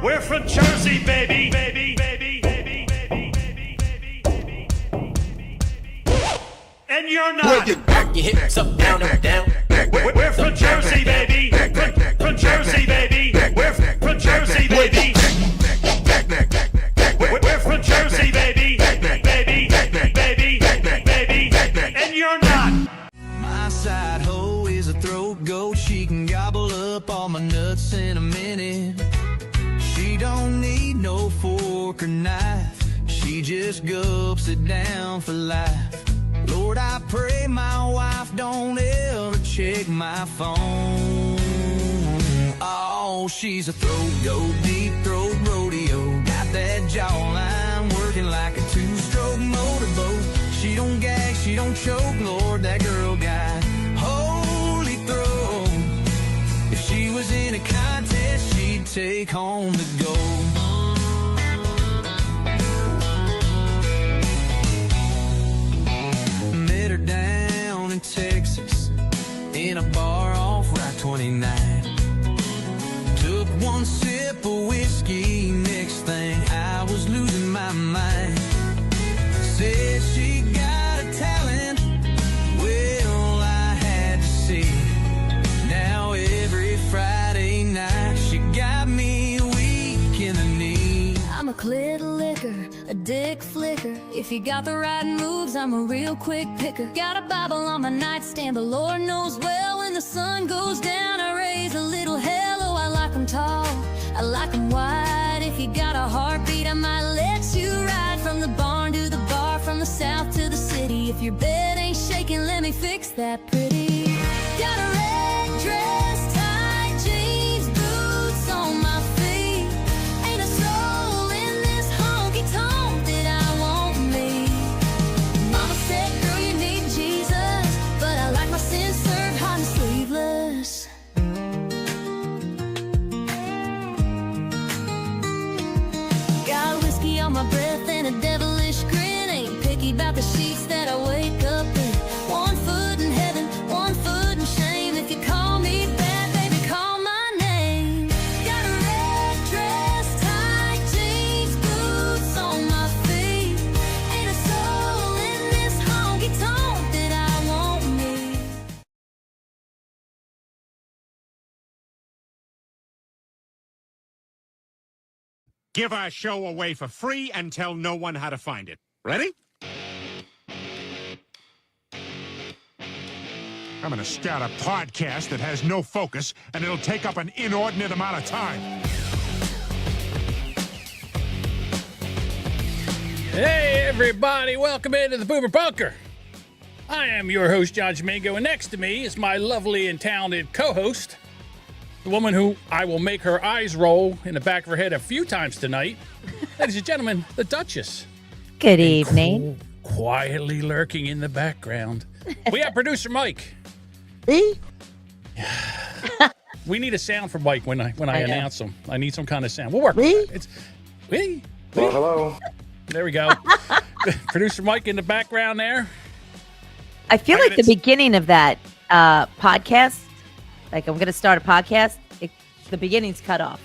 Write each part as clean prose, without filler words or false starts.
We're from Jersey, baby, baby, baby, baby, baby, baby, baby, baby, and you're not. Back your hips up, down, up, down. We're from Jersey, baby. From Jersey, baby. We're from Jersey, baby. We're from Jersey, baby. Baby, baby, baby, and you're not. My side hoe is a throat goat. She can gobble up all my nuts in a minute. She don't need no fork or knife. She just gulps it down for life. Lord, I pray my wife don't ever check my phone. Oh, she's a throat goat, deep throat rodeo. Got that jawline working like a two-stroke motorboat. She don't gag, she don't choke, Lord, that girl got holy throat. If she was in a contest, she'd take home the gold. Met her down in Texas, in a bar off Route 29. Took one sip of whiskey, next thing I was losing my mind. Said she got a talent, well, I had to see. Now every Friday night she got me weak in the knee. I'm a clit liquor, a dick flicker. If you got the right moves, I'm a real quick picker. Got a Bible on my nightstand, but Lord knows well when the sun goes down I raise a little hell. Oh, I like 'em tall, I like 'em wide. If you got a heartbeat, I might let you ride from the barn to the bar, from the south to the city. If your bed ain't shaking, let me fix that pretty. Got a red dress, tight jeans, boots on my feet. Ain't a soul in this honky-tonk that I won't meet. Mama said, girl, you need Jesus, but I like my sins served hot and sleeveless. Got whiskey on my breath and a devilish grin. Ain't picky about the sheets that I wake up in. One foot in heaven, one foot in shame. If you call me bad, baby, call my name. Got a red dress, tight jeans, boots on my feet. Ain't a soul in this honky-tonk that I won't meet. Give our show away for free and tell no one how to find it. Ready? I'm going to start a podcast that has no focus, and it'll take up an inordinate amount of time. Hey, everybody. Welcome into the Boomer Bunker. I am your host, John Jamingo, and next to me is my lovely and talented co-host, the woman who I will make her eyes roll in the back of her head a few times tonight. Ladies and gentlemen, the Duchess. Good evening. Quietly lurking in the background, we have producer Mike. We need a sound for Mike when I announce him. I need some kind of sound. We'll work. It's we. Well, hello. There we go. Producer Mike in the background there. I feel like the beginning of that podcast, like I'm going to start a podcast, the beginning's cut off.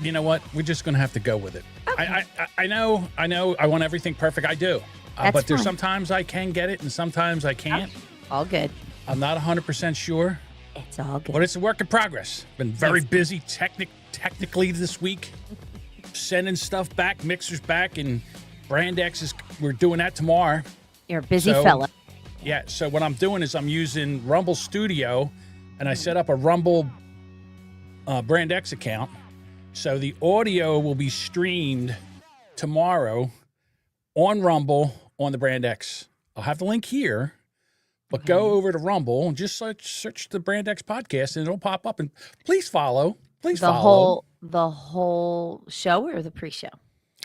You know what? We're just going to have to go with it. Okay. I know. I want everything perfect. I do. But there's sometimes I can get it and sometimes I can't. All good. I'm not 100% sure. It's all good. But it's a work in progress. Been very busy technically this week. Sending stuff back, mixers back, and Brand X we're doing that tomorrow. You're a busy fella. Yeah, so what I'm doing is I'm using Rumble Studio, and I set up a Rumble Brand X account. So the audio will be streamed tomorrow on Rumble on the Brand X. I'll have the link here, but go over to Rumble and just search the Brand X podcast, and it'll pop up. And please follow. The whole show or the pre-show?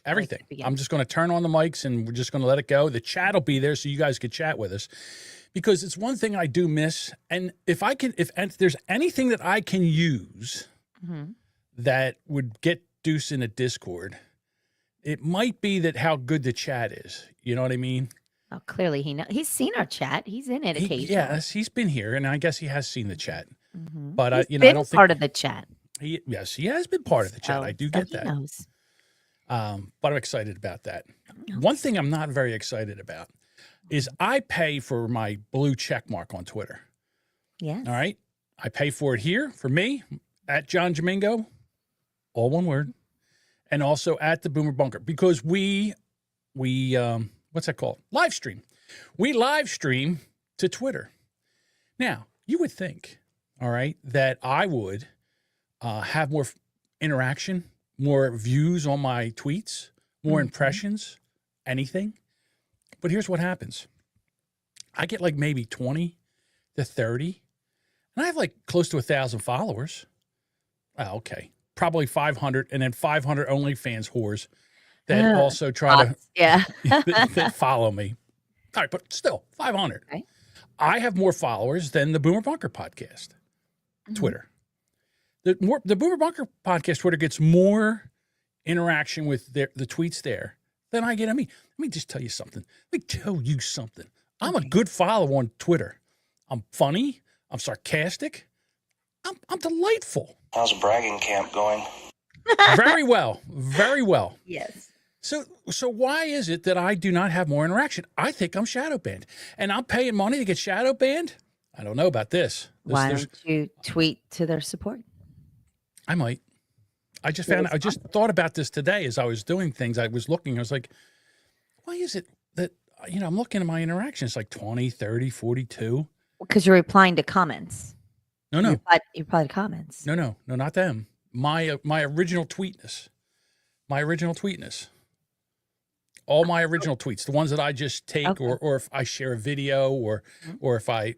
Everything. I'm just going to turn on the mics and we're just going to let it go. The chat will be there so you guys can chat with us, because it's one thing I do miss. And if there's anything that I can use that would get Deuce in a Discord, it might be that how good the chat is. You know what I mean? Oh, clearly he's seen our chat. He's in it occasionally. Yes, he's been here, and I guess he has seen the chat. Mm-hmm. But I don't think part of the chat. Yes, he has been part of the chat. So- I do so get he that. knows. But I'm excited about that. One thing I'm not very excited about is I pay for my blue check mark on Twitter. Yes. All right. I pay for it here for me at John Jamingo, all one word, and also at the Boomer Bunker because we what's that called? Live stream. We live stream to Twitter. Now, you would think, all right, that I would have more interaction, more views on my tweets, more impressions, anything. But here's what happens. I get like maybe 20 to 30, and I have like close to 1,000 followers. Oh, okay. Probably 500, and then 500 OnlyFans whores that also try to Yeah. that follow me. All right, but still, 500. Okay. I have more followers than the Boomer Bunker podcast, Twitter. The Boomer Bunker podcast Twitter gets more interaction with the tweets there than I get on me. Let me just tell you something. I'm a good follower on Twitter. I'm funny. I'm sarcastic. I'm delightful. How's bragging camp going? Very well. Very well. Yes. So why is it that I do not have more interaction? I think I'm shadow banned. And I'm paying money to get shadow banned? I don't know about this. Why don't you tweet to their support? I might. I just thought about this today as I was doing things. I was looking, I was like, why is it that, I'm looking at my interactions like 20, 30, 42. Because you're replying to comments. No. You reply to comments. No, not them. My original tweetness. All my original tweets, the ones that I just take, Okay. or if I share a video, or if I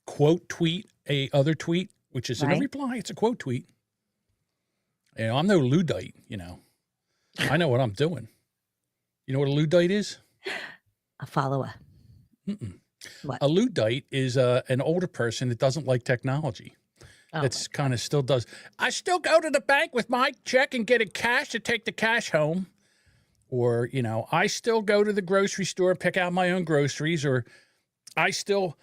quote tweet a other tweet, which isn't a Right. reply, it's a quote tweet. I'm no Luddite, I know what I'm doing. You know what a Luddite is? A follower. What? A Luddite is an older person that doesn't like technology. Oh, That's kind of still does. I still go to the bank with my check and get it cash to take the cash home. Or, I still go to the grocery store and pick out my own groceries. Or I still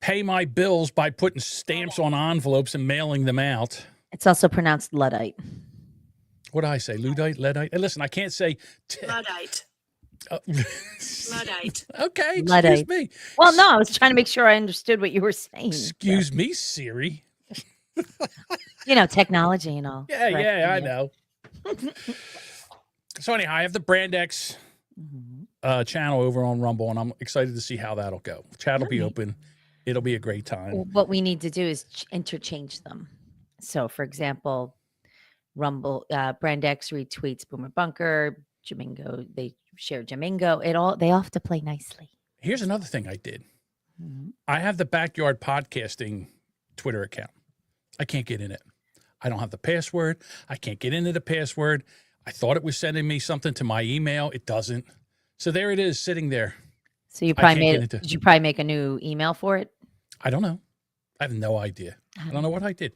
pay my bills by putting stamps on envelopes and mailing them out. It's also pronounced Luddite. What do I say? Luddite? Leadite? And listen, I can't say... Luddite. Luddite. Okay, excuse Luddite. me. Well, no, I was trying to make sure I understood what you were saying. Excuse me, Siri. Technology and all. Yeah, I know. So anyhow, I have the Brand X channel over on Rumble, and I'm excited to see how that'll go. Chat will be open. It'll be a great time. What we need to do is interchange them. So, for example, Rumble, Brand X retweets Boomer Bunker, Jamingo, they share Jamingo. They all have to play nicely. Here's another thing I did. I have the Backyard Podcasting Twitter account. I can't get in it. I don't have the password. I can't get into the password. I thought it was sending me something to my email. It doesn't. So there it is sitting there. So you did you probably make a new email for it? I don't know. I have no idea. I don't know what I did.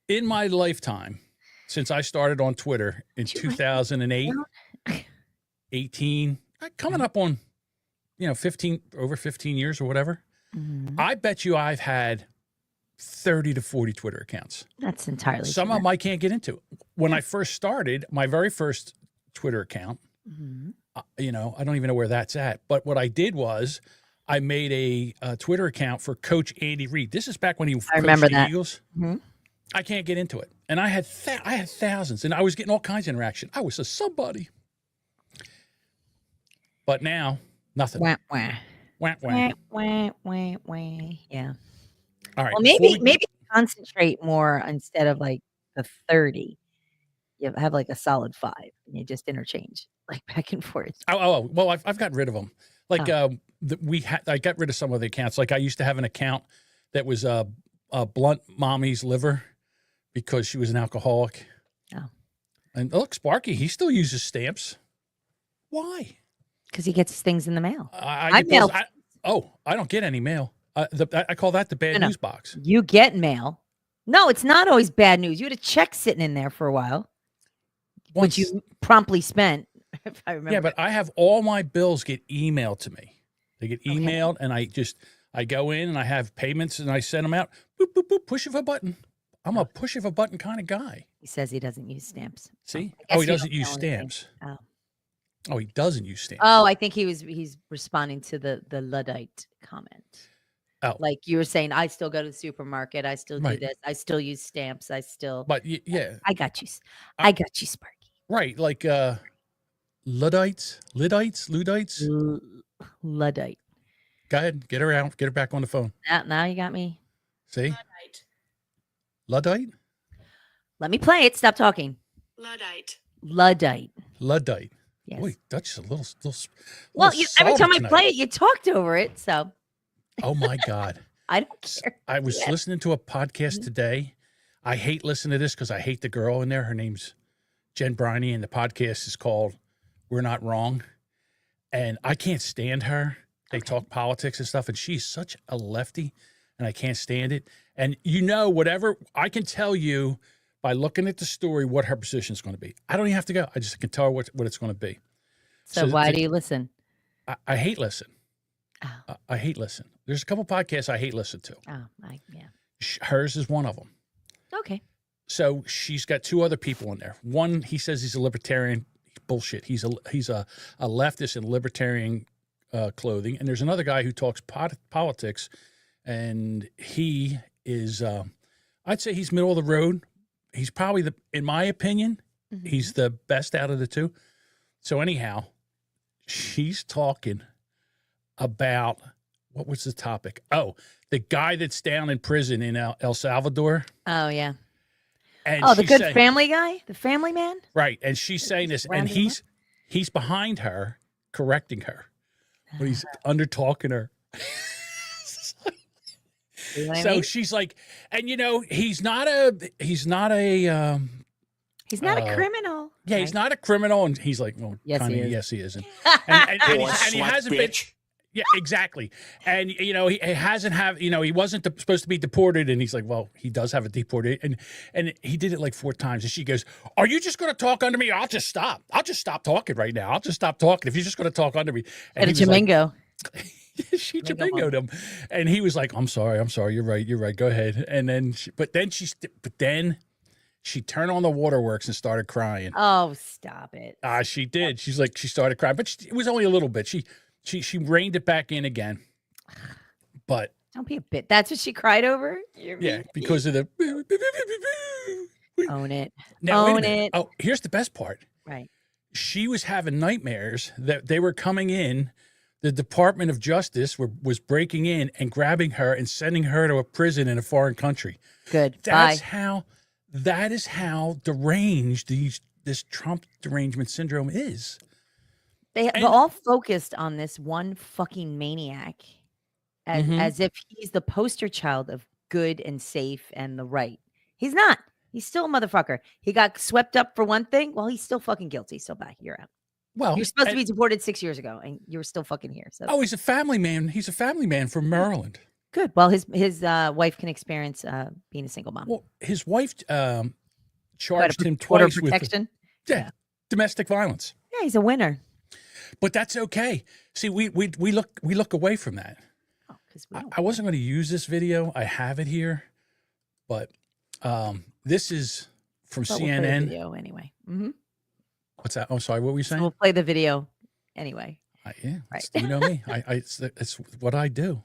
In my lifetime, since I started on Twitter in 2008, 18, coming up on, 15 years or whatever, I bet you I've had 30 to 40 Twitter accounts. That's entirely Some true. of them I can't get into. When I first started, my very first Twitter account, I don't even know where that's at. But what I did was I made a Twitter account for Coach Andy Reid. This is back when he coached the Eagles. I can't get into it. And I had thousands, and I was getting all kinds of interaction. I was a somebody. But now, nothing. Wah, wah. Wah, wah. Wah, wah, wah. Yeah. All right. Well, maybe concentrate more instead of like the 30. You have like a solid 5, and you just interchange like back and forth. Oh, well, I've gotten rid of them. Like I got rid of some of the accounts. Like I used to have an account that was Blunt Mommy's Liver because she was an alcoholic. Oh. And look, Sparky, he still uses stamps. Why? Because he gets things in the mail. I don't get any mail. I call that the bad news box. You get mail. No, it's not always bad news. You had a check sitting in there for a while, which you promptly spent, if I remember. Yeah, but I have all my bills get emailed to me. They get emailed, and I go in and I have payments and I send them out. Boop, boop, boop, push of a button. I'm a push of a button kind of guy. He says he doesn't use stamps. See? I guess He doesn't don't use know anything. stamps. Oh. Oh, he doesn't use stamps. Oh, I think he's responding to the Luddite comment. Oh. Like you were saying, I still go to the supermarket. I still do Right. this. I still use stamps. I still. But yeah, I got you. I got you, Sparky. right. Like Luddites. Luddite. Go ahead, get her out. Get her back on the phone. Now you got me. See? Luddite? Let me play it. Stop talking. Luddite. Luddite. Yes. Boy, Dutch is a little Well, every salty time I tonight. play it, you talked over it. So Oh my God. I don't care. I was listening to a podcast today. I hate listening to this because I hate the girl in there. Her name's Jen Briney, and the podcast is called We're Not Wrong. And I can't stand her. They talk politics and stuff, and she's such a lefty, and I can't stand it. And whatever, I can tell you by looking at the story what her position is going to be. I don't even have to go. I just can tell her what it's going to be. So why do you listen? I hate listen. Oh. I hate listen. There's a couple podcasts I hate listen to. Oh, yeah. Hers is one of them. Okay. So she's got two other people in there. One, he says he's a libertarian. Bullshit. He's a leftist in libertarian clothing. And there's another guy who talks politics, and he is, I'd say he's middle of the road. He's probably in my opinion, he's the best out of the two. So anyhow, she's talking about, what was the topic? Oh, the guy that's down in prison in El Salvador. Oh, yeah. And the good family guy? The family man? Right. And she's saying this, and he's behind her, correcting her. But he's under talking her. So she's like, and he's not a He's not a criminal. Yeah, he's not a criminal. And he's like, well, Yes, he is. yes, he isn't. And he hasn't been. Yeah, exactly. And, he hasn't he wasn't supposed to be deported. And he's like, well, he does have a deported. And he did it like 4 times. And she goes, are you just going to talk under me? I'll just stop. I'll just stop talking right now. I'll just stop talking if you're just going to talk under me. And At a Jamingo. She Jamingo'd him. And he was like, I'm sorry. You're right. Go ahead. And then, but then she turned on the waterworks and started crying. Oh, stop it. She did. She started crying, but it was only a little bit. She reined it back in again, but don't be a bit. That's what she cried over. Yeah, because of the own it. Now, own it. Oh, here's the best part. Right. She was having nightmares that they were coming in. The Department of Justice was breaking in and grabbing her and sending her to a prison in a foreign country. Good. That Bye. is how deranged this Trump derangement syndrome is. They're all focused on this one fucking maniac as if he's the poster child of good and safe and the right. He's not. He's still a motherfucker. He got swept up for one thing. Well, he's still fucking guilty. So bye. You're out. Well, you're supposed to be deported 6 years ago, and you were still fucking here. So he's a family man. He's a family man from Maryland. Good. Well, his wife can experience being a single mom. Well, his wife charged him twice protection. with domestic violence. Yeah, he's a winner. But that's okay. See, we look away from that. Oh, because I wasn't going to use this video. I have it here, but this is from CNN. We'll play the video anyway. Mm-hmm. What's that? Oh, sorry. What were you saying? So we'll play the video anyway. Yeah, right. You know me. It's what I do.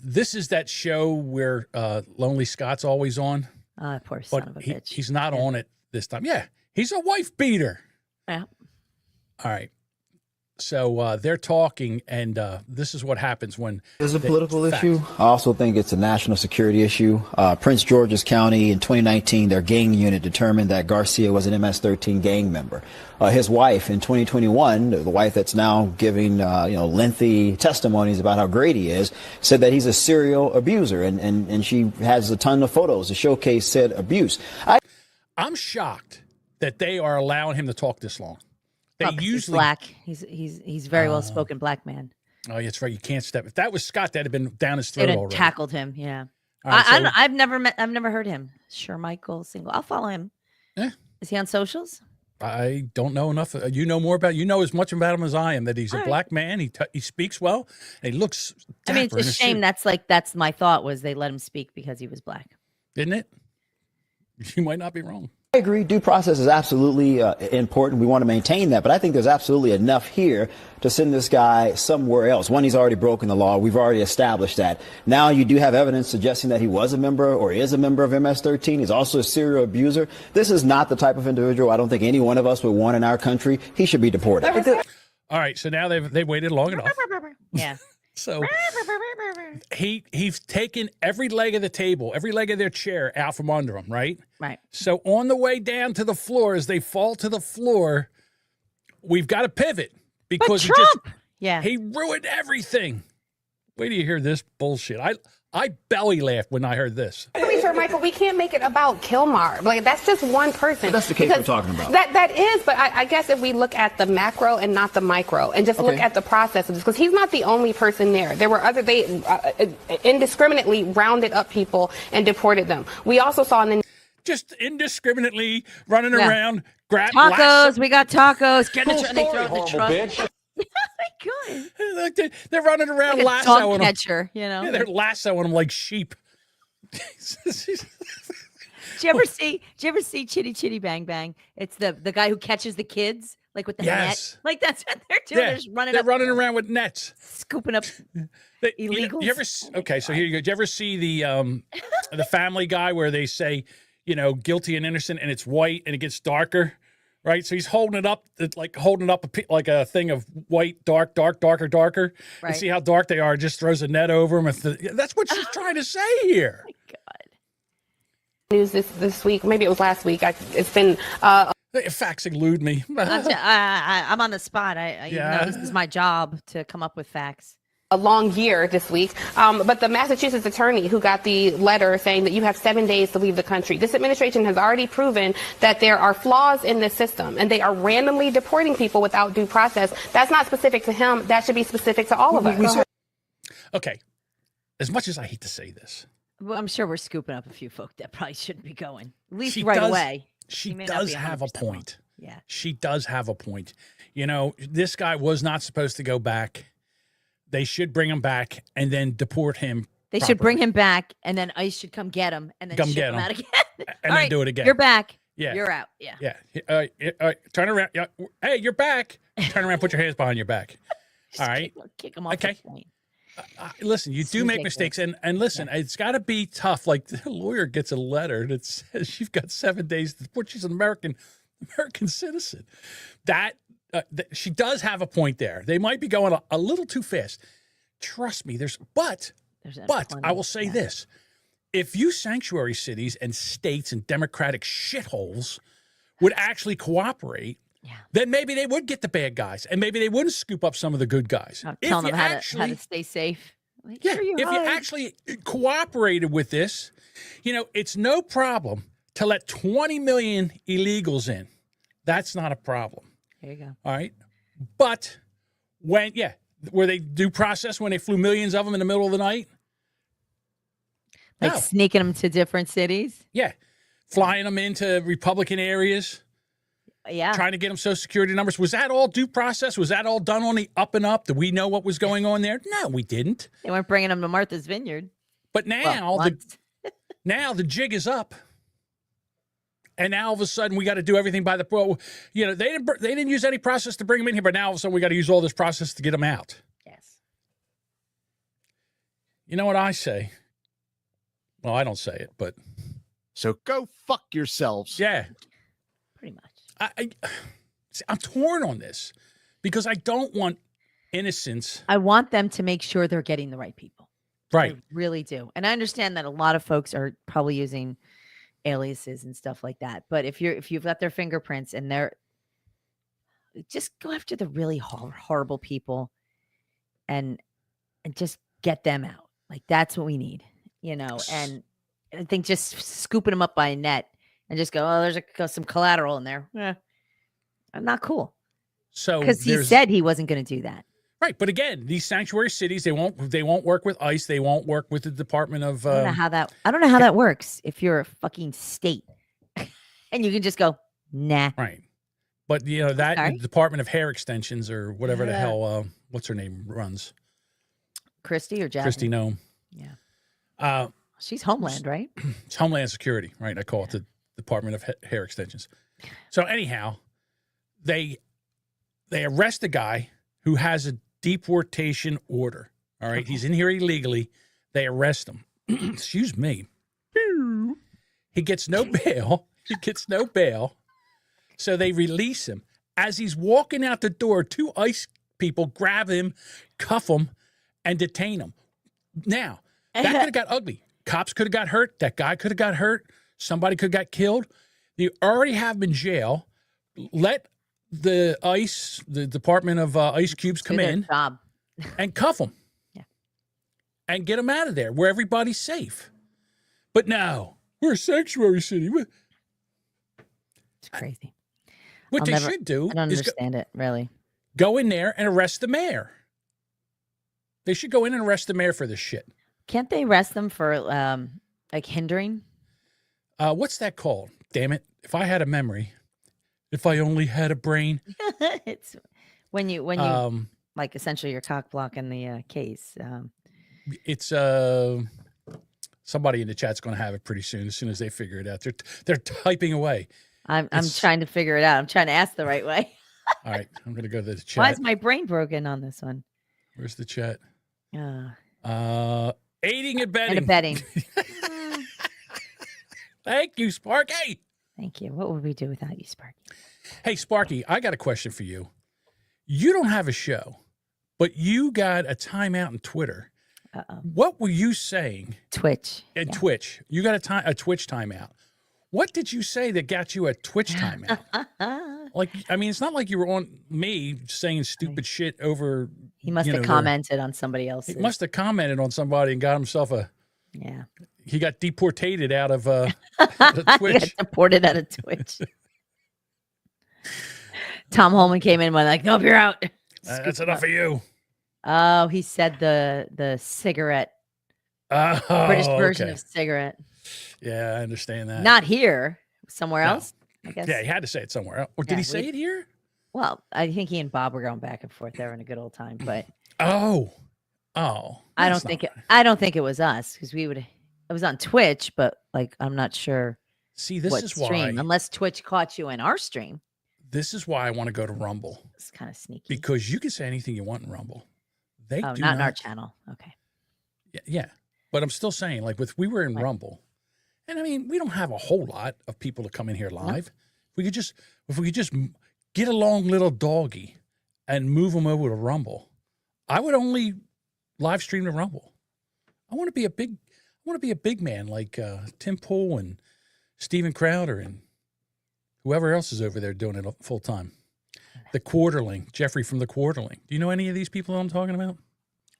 This is that show where Lonely Scott's always on. Poor son of a bitch. He's not on it this time. Yeah, he's a wife beater. Yeah. All right. So they're talking, and this is what happens when it's a political issue. I also think it's a national security issue. Prince George's County in 2019, their gang unit determined that Garcia was an MS-13 gang member. His wife in 2021, the wife that's now giving lengthy testimonies about how great he is, said that he's a serial abuser, and she has a ton of photos to showcase said abuse. I'm shocked that they are allowing him to talk this long. They usually he's black. He's very well spoken black man. Oh, that's right. You can't step. If that was Scott, that'd have been down his throat already. Tackled him. Yeah. Right, I've never heard him. Sure, Michael Single. I'll follow him. Yeah. Is he on socials? I don't know enough. You know more about. You know as much about him as I am. That he's a black man. He speaks well. And he looks. I mean, it's a shame. That's my thought was they let him speak because he was black. Isn't it? You might not be wrong. I agree. Due process is absolutely important. We want to maintain that. But I think there's absolutely enough here to send this guy somewhere else. One, he's already broken the law. We've already established that. Now you do have evidence suggesting that he was a member or is a member of MS-13. He's also a serial abuser. This is not the type of individual I don't think any one of us would want in our country. He should be deported. All right. So now they've waited long enough. Yeah. So he's taken every leg of the table, every leg of their chair out from under him, right? Right. So on the way down to the floor, as they fall to the floor, we've got to pivot because he ruined everything. Wait till you hear this bullshit. I belly laughed when I heard this. To be fair, Michael, we can't make it about Kilmar. Like, that's just one person. But that's the case we're talking about. That is, but I guess if we look at the macro and not the micro, and just look at the process of this, because he's not the only person there. There were they indiscriminately rounded up people and deported them. We also saw in the just indiscriminately running around, grab tacos. We got tacos. Get Cool in the story, horrible bitch. Good. They're running around Like a lassoing dog them. catcher, you know. Yeah, they're lassoing them like sheep. Did you ever see Chitty Chitty Bang Bang? It's the guy who catches the kids, like with the net. Like that's what they're doing. Yeah, They're just running. They're running around with nets, scooping up illegals. You ever? Okay, so here you go. Did you ever see the Family Guy where they say, guilty and innocent, and it's white and it gets darker, right? So he's holding it up, like a thing of white, darker, Right. and see how dark they are. Just throws a net over them. That's what she's trying to say here. Oh my God. news this week, maybe it was last week. It's been facts elude me. I'm on the spot. You know, this is my job to come up with facts. A long year this week, but the Massachusetts attorney who got the letter saying that you have 7 days to leave the country. This administration has already proven that there are flaws in the system, and they are randomly deporting people without due process. That's not specific to him. That should be specific to all of us. Okay, as much as I hate to say this, Well, I'm sure we're scooping up a few folk that probably shouldn't be going, at least She right does- away. she may not does be have a 100% point. Yeah. She does have a point. This guy was not supposed to go back. They should bring him back and then deport him. They should bring him back, and then ICE should come get him, and then Come ship get him him. out again. And All then do it again. You're back. Yeah. You're out. Yeah. Yeah. All right. Turn around. Yeah. Hey, you're back. Turn around. Put your hands behind your back. All right. Kick him off Okay. the plane. Listen, you It's do make ridiculous. mistakes, and listen, it's got to be tough. Like the lawyer gets a letter that says you've got 7 days to deport. She's an American citizen. That she does have a point there. They might be going a little too fast. Trust me. But I will say this: if you sanctuary cities and states and democratic shitholes would actually cooperate. Yeah. Then maybe they would get the bad guys, and maybe they wouldn't scoop up some of the good guys. Telling them how to stay safe. Make sure you if you hide. actually cooperated with this, it's no problem to let 20 million illegals in. That's not a problem. There you go. All right. But were they due process when they flew millions of them in the middle of the night? Like No. sneaking them to different cities? Yeah. Flying them into Republican areas. Yeah. Trying to get them Social Security numbers. Was that all due process? Was that all done on the up and up? Did we know what was going on there? No, we didn't. They weren't bringing them to Martha's Vineyard. But now, once. now the jig is up. And now all of a sudden we got to do everything by the they didn't use any process to bring them in here, but now all of a sudden we got to use all this process to get them out. Yes. You know what I say? Well, I don't say it, but so go fuck yourselves. Yeah. Pretty much. I'm torn on this because I don't want innocence. I want them to make sure they're getting the right people. Right. I really do. And I understand that a lot of folks are probably using aliases and stuff like that. But if you've got their fingerprints and they're just go after the really horrible people and just get them out. Like that's what we need, and I think just scooping them up by a net and just go, oh, there's some collateral in there. I'm not cool. So because he said he wasn't going to do that. Right, but again, these sanctuary cities, they won't work with ICE. They won't work with the Department of. I don't know how that works. If you're a fucking state, and you can just go, nah. Right, but that Department of Hair Extensions or whatever the hell, what's her name runs? Christy or Jasmine? Christy Nome. Yeah. She's Homeland, right? It's Homeland Security, right? I call it the Department of Hair Extensions. So anyhow, they arrest a guy who has a deportation order. All right, he's in here illegally. They arrest him. Excuse me. He gets no bail. He gets no bail. So they release him. As he's walking out the door, 2 ICE people grab him, cuff him, and detain him. Now, that could have got ugly. Cops could have got hurt. That guy could have got hurt. Somebody could have got killed. You already have him in jail. Let the ICE, the Department of Ice Cubes, come in and cuff him. Yeah. And get him out of there where everybody's safe. But no, we're a sanctuary city. It's crazy. What they should do I don't understand it, really. Go in there and arrest the mayor. They should go in and arrest the mayor for this shit. Can't they arrest them for like hindering? What's that called? Damn it. If I had a memory, if I only had a brain. It's when you like essentially you're cock blocking the case. It's somebody in the chat's going to have it pretty soon. As soon as they figure it out, they're typing away. I'm trying to figure it out. I'm trying to ask the right way. All right, I'm going to go to the chat. Why is my brain broken on this one? Where's the chat? Aiding and And abetting. Thank you, Sparky. Thank you. What would we do without you, Sparky? Hey, Sparky, I got a question for you. You don't have a show, but you got a timeout on Twitter. What were you saying? Twitch. And Twitch. You got a Twitch timeout. What did you say that got you a Twitch timeout? Like, I mean, it's not like you were on me saying stupid shit over. He must have commented on somebody else. He must have commented on somebody and got himself a. Yeah. He got deportated out of Twitch. He got deported out of Twitch. Tom Holman came in and went like, nope, you're out. That's enough of you. Oh, he said the cigarette. British version of cigarette. Yeah, I understand that. Not here. Somewhere else, I guess. Yeah, he had to say it somewhere else. Or did he say it here? Well, I think he and Bob were going back and forth. They were having a good old time. But I don't think it was us because it was on Twitch, but like I'm not sure. See, this is why, unless Twitch caught you in our stream. This is why I want to go to Rumble. It's kind of sneaky because you can say anything you want in Rumble. They do not in our channel. Okay. Yeah, but I'm still saying, like, we were in Rumble, and I mean, we don't have a whole lot of people to come in here live. If we could just get a long little doggy and move them over to Rumble, I would only live stream to Rumble. I want to be a big man like Tim Pool and Steven Crowder and whoever else is over there doing it full time. The Quarterling, Jeffrey from the Quarterling. Do you know any of these people that I'm talking about?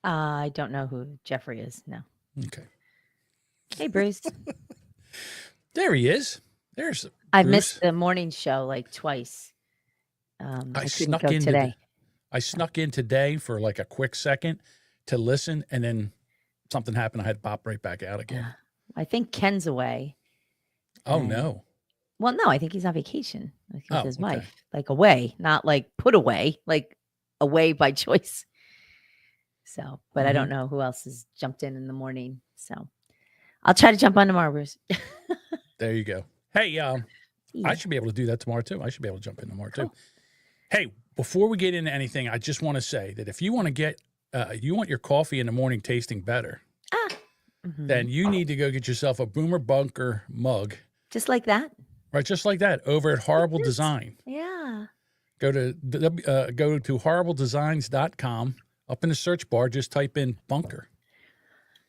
I don't know who Jeffrey is. No. Okay. Hey, Bruce. There he is. There's. I missed the morning show like twice. I couldn't go today. I snuck in today for like a quick second to listen, and then something happened. I had to pop right back out again. I think Ken's away. Oh no. Well, no, I think he's on vacation with his wife. Like away, not like put away, like away by choice. So, but I don't know who else has jumped in the morning. So I'll try to jump on tomorrow, Bruce. There you go. Hey, I should be able to do that tomorrow too. I should be able to jump in tomorrow too. Hey, before we get into anything, I just want to say that if you want to get, you want your coffee in the morning tasting better, then you need to go get yourself a Boomer Bunker mug. Just like that? Right, just like that, over at Horrible Design. Yeah. Go to horribledesigns.com. Up in the search bar, just type in bunker.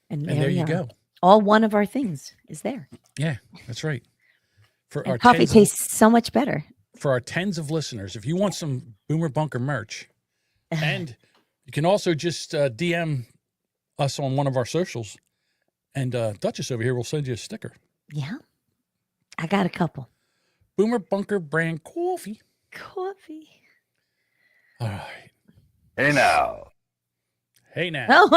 And there you go. All one of our things is there. Yeah, that's right. For our coffee tastes so much better. For our tens of listeners, if you want some Boomer Bunker merch, and you can also just DM us on one of our socials, and Duchess over here will send you a sticker. Yeah. I got a couple. Boomer Bunker brand coffee. Coffee. All right. Hey now. Hey now.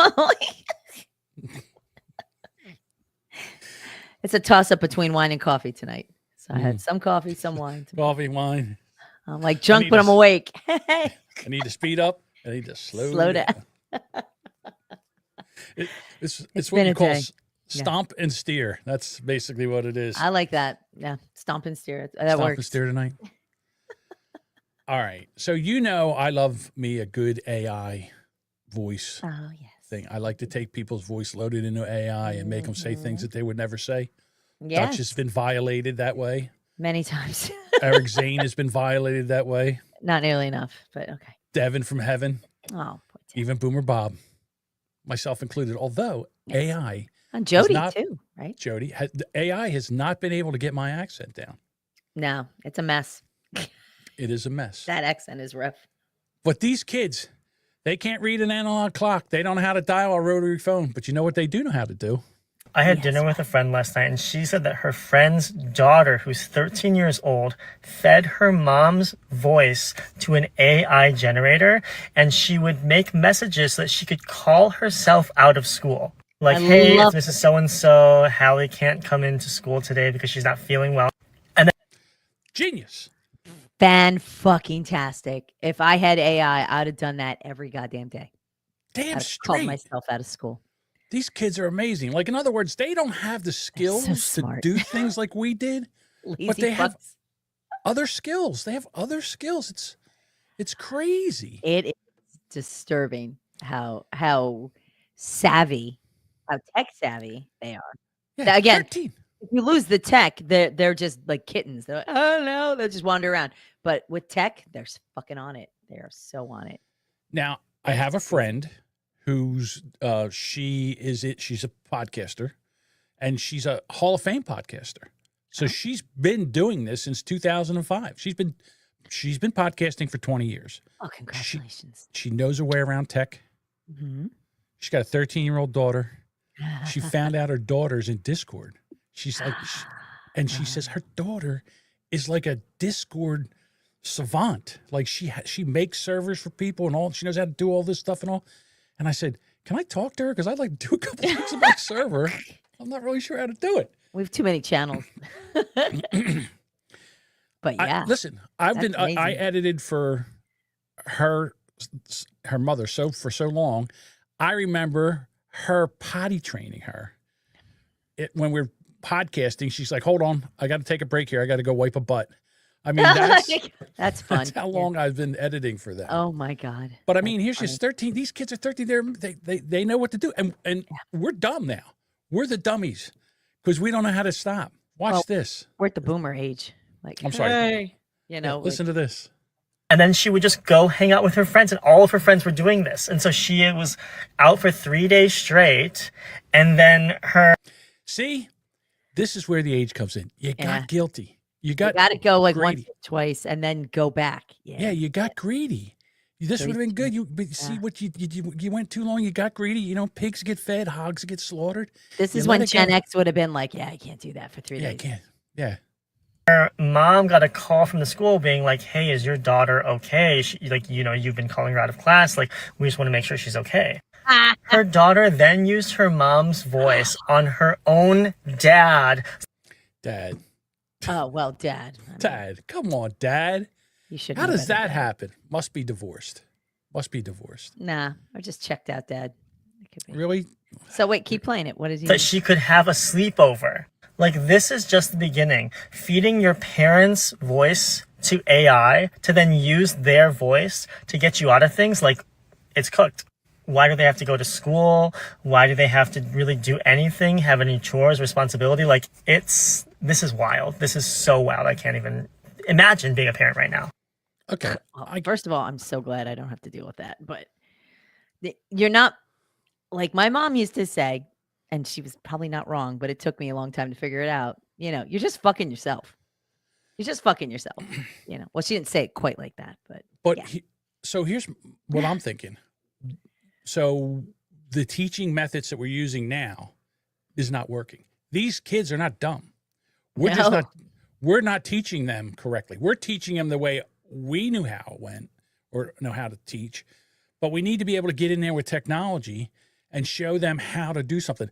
It's a toss-up between wine and coffee tonight. So I had some coffee, some wine. Coffee, wine. I'm like drunk, but I'm awake. I need to speed up. I need to slow down. It's what we call Stomp and steer. That's basically what it is. I like that. Yeah, stomp and steer. That Stomp works. and steer tonight. All right. So I love me a good AI voice thing. I like to take people's voice, load it into AI, and make them say things that they would never say. Yes. Dutch has been violated that way. Many times. Eric Zane has been violated that way. Not nearly enough, but okay. Devin from Heaven. Oh, even Boomer Bob, myself included. Although AI, and Jody too, right? Jody, AI has not been able to get my accent down. No, it's a mess. It is a mess. That accent is rough. But these kids, they can't read an analog clock. They don't know how to dial a rotary phone. But you know what they do know how to do? I had dinner with a friend last night, and she said that her friend's daughter, who's 13 years old, fed her mom's voice to an AI generator, and she would make messages so that she could call herself out of school. Like, hey, it's Mrs. So-and-so. Hallie can't come into school today because she's not feeling well. And then genius. Fan-fucking-tastic. If I had AI, I'd have done that every goddamn day. Damn I'd straight. called myself out of school. These kids are amazing. Like, in other words, they don't have the skills to do things like we did, but they have other skills. They have other skills. It's crazy. It is disturbing how savvy, how tech savvy they are. Yeah, again, 13. if you lose the tech, they're just like kittens. They're like, oh no, they'll just wander around. But with tech, they're fucking on it. They are so on it. Now, I have a friend who's she's a podcaster, and she's a Hall of Fame podcaster. So she's been doing this since 2005. She's been podcasting for 20 years. Oh, congratulations. She knows her way around tech. Mm-hmm. She's got a 13-year-old daughter. She found out her daughter's in Discord. She's like, and she says her daughter is like a Discord savant. Like she makes servers for people and all. She knows how to do all this stuff and all. And I said, can I talk to her? Because I'd like to do a couple things about server. I'm not really sure how to do it. We have too many channels. But yeah. Listen, I edited for her mother for so long. I remember her potty training her. When we're podcasting, she's like, hold on, I got to take a break here. I got to go wipe a butt. I mean, that's fun. That's how long I've been editing for them. Oh my God. But I mean, here she's 13. These kids are 13. They know what to do. And we're dumb now. We're the dummies because we don't know how to stop. Watch this. We're at the boomer age. Like, I'm sorry. Hey, you know, listen to this. And then she would just go hang out with her friends, and all of her friends were doing this. And so she was out for 3 days straight. And then See, this is where the age comes in. You got guilty. You got to go like greedy. once or twice and then go back. Yeah, you got greedy. This would have been good. But see what you went too long. You got greedy. You know, pigs get fed, hogs get slaughtered. This is when Gen X would have been like, yeah, I can't do that for 3 days. Yeah, I can't. Yeah. her mom got a call from the school being like, hey, is your daughter okay? She, like, you know, you've been calling her out of class. Like, we just want to make sure she's okay. Her daughter then used her mom's voice on her own dad. Dad. Oh, well, Dad. Dad. Come on, Dad. You should. How does that happen? Must be divorced. Must be divorced. Nah, I just checked out, Dad. Really? So wait, keep playing it. What is he? That she could have a sleepover. Like, this is just the beginning. Feeding your parents' voice to AI to then use their voice to get you out of things, like, it's cooked. Why do they have to go to school? Why do they have to really do anything? Have any chores, responsibility? Like, this is wild. This is so wild. I can't even imagine being a parent right now. Okay. Well, first of all, I'm so glad I don't have to deal with that. But you're not, like my mom used to say, and she was probably not wrong, but it took me a long time to figure it out. You know, you're just fucking yourself. You're just fucking yourself. You know, well, she didn't say it quite like that, but yeah. So here's what I'm thinking. So the teaching methods that we're using now is not working. These kids are not dumb. We're not teaching them correctly. We're teaching them the way we knew how it went or know how to teach, but we need to be able to get in there with technology and show them how to do something.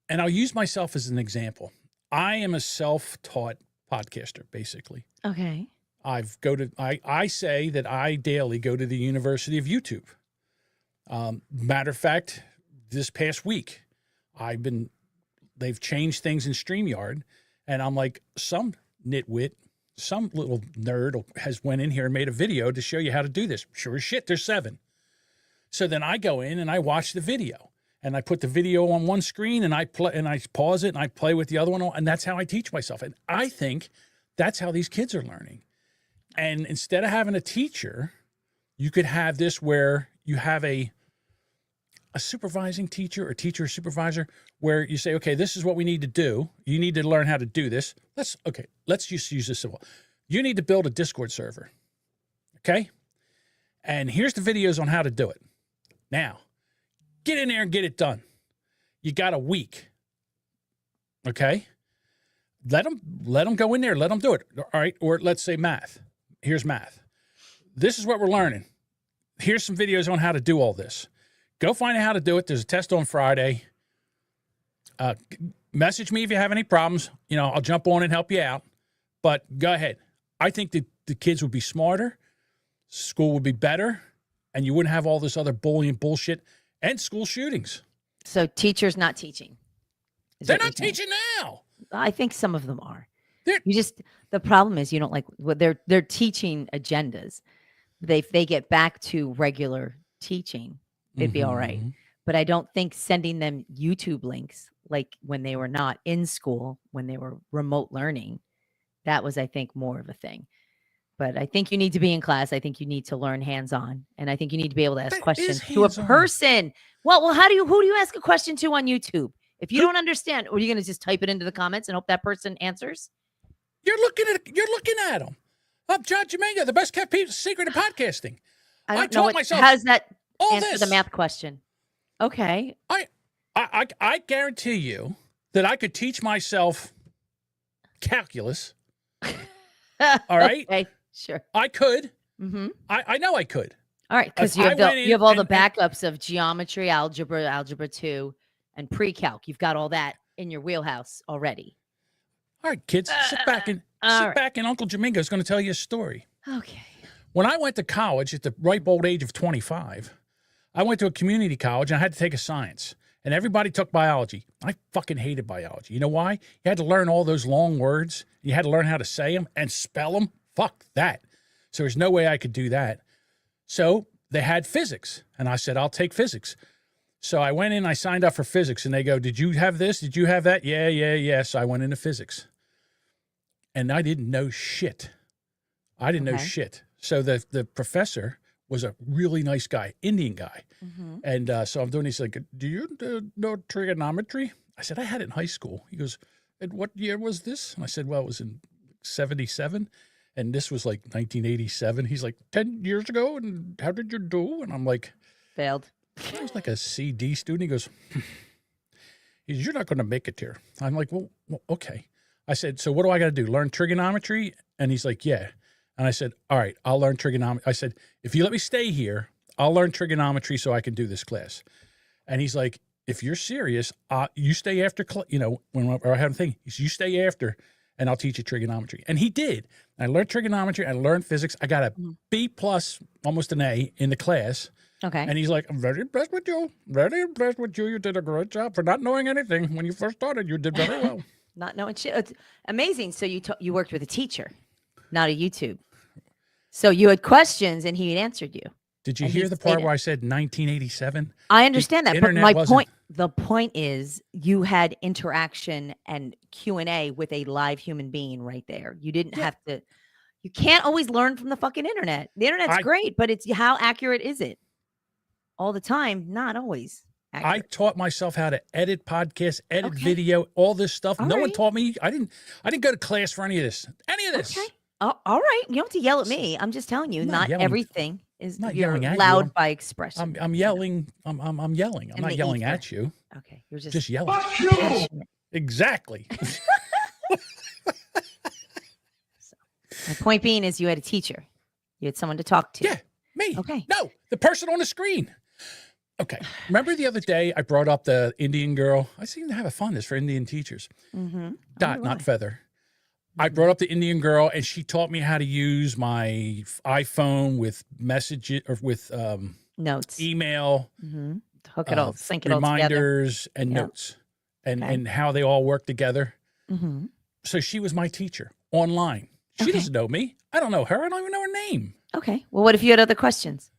And I'll use myself as an example. I am a self-taught podcaster, basically. Okay. I say that I daily go to the University of YouTube. Matter of fact, this past week, I've been they've changed things in StreamYard, and I'm like, some nitwit, some little nerd has went in here and made a video to show you how to do this. Sure as shit, there's 7. So then I go in and I watch the video, and I put the video on one screen, and I pause it and I play with the other one, and that's how I teach myself. And I think that's how these kids are learning. And instead of having a teacher, you could have this where you have a supervising teacher or teacher supervisor where you say, okay, this is what we need to do. You need to learn how to do this. Let's just use this simple. You need to build a Discord server. Okay. And here's the videos on how to do it. Now, get in there and get it done. You got a week. Okay. Let them go in there. Let them do it. All right. Or let's say math. Here's math. This is what we're learning. Here's some videos on how to do all this. Go find out how to do it. There's a test on Friday. Message me if you have any problems. You know, I'll jump on and help you out. But go ahead. I think that the kids would be smarter. School would be better. And you wouldn't have all this other bullying bullshit and school shootings. So teachers not teaching. They're not teaching now. I think some of them are. The problem is you don't like what they're teaching agendas. If they get back to regular teaching, it'd be all right. But I don't think sending them YouTube links like when they were not in school, when they were remote learning, that was, I think, more of a thing. But I think you need to be in class. I think you need to learn hands-on. And I think you need to be able to ask questions to a person. Well, who do you ask a question to on YouTube? If you don't understand, are you going to just type it into the comments and hope that person answers? You're looking at them. I'm John Jamingo, the best kept secret of podcasting. I taught myself. How's that answer the math question? Okay. I guarantee you that I could teach myself calculus. All right. Okay, sure. I could. I know I could. All right, because you have all the backups of geometry, algebra 2, and pre-calc. You've got all that in your wheelhouse already. All right, kids, sit back and Uncle Jamingo is going to tell you a story. Okay. When I went to college at the ripe old age of 25, I went to a community college and I had to take a science. And everybody took biology. I fucking hated biology. You know why? You had to learn all those long words. You had to learn how to say them and spell them. Fuck that. So there's no way I could do that. So they had physics. And I said, I'll take physics. So I went in, I signed up for physics. And they go, did you have this? Did you have that? Yeah. So I went into physics. And I didn't know shit. Know shit. So the professor was a really nice guy, Indian guy. And so I'm doing this, like, do you know trigonometry? I said, I had it in high school. He goes, and what year was this? And I said, well, it was in 77. And this was like 1987. He's like, 10 years ago. And how did you do? And I'm like, failed. I was like a CD student. He goes, you're not going to make it here. I'm like, well, okay. I said, so what do I got to do? Learn trigonometry? And he's like, yeah. And I said, all right, I'll learn trigonometry. I said, if you let me stay here, I'll learn trigonometry so I can do this class. And he's like, if you're serious, you stay after, when I have a thing, you stay after and I'll teach you trigonometry. And he did. I learned trigonometry. I learned physics. I got a B+, almost an A in the class. Okay. And he's like, I'm very impressed with you. Very impressed with you. You did a great job for not knowing anything. When you first started, you did very well. Not knowing shit. It's amazing. So you worked with a teacher, not a YouTube. So you had questions and he had answered you. Did you hear the part where I said 1987? I understand that, but the point is you had interaction and Q&A with a live human being right there. You didn't have to, you can't always learn from the fucking internet. The internet's great, but it's how accurate is it? All the time, not always accurate. I taught myself how to edit podcasts, edit video, all this stuff. No one taught me. I didn't go to class for any of this. Okay. Oh, all right. You don't have to yell at me. I'm just telling you, not everything is yelling at loud you. by expression. I'm yelling. I'm yelling. I'm not yelling at you. Okay. You're just yelling. Fuck you! Exactly. My point being is you had a teacher. You had someone to talk to. Yeah, me. Okay. No, the person on the screen. Okay. Remember the other day I brought up the Indian girl? I seem to have a fondness for Indian teachers. Dot, not feather. I brought up the Indian girl, and she taught me how to use my iPhone with messages or with notes, email, hook it all, sync it all together, reminders, and notes. and how they all work together. Mm-hmm. So she was my teacher online. She doesn't know me. I don't know her. I don't even know her name. Okay. Well, what if you had other questions?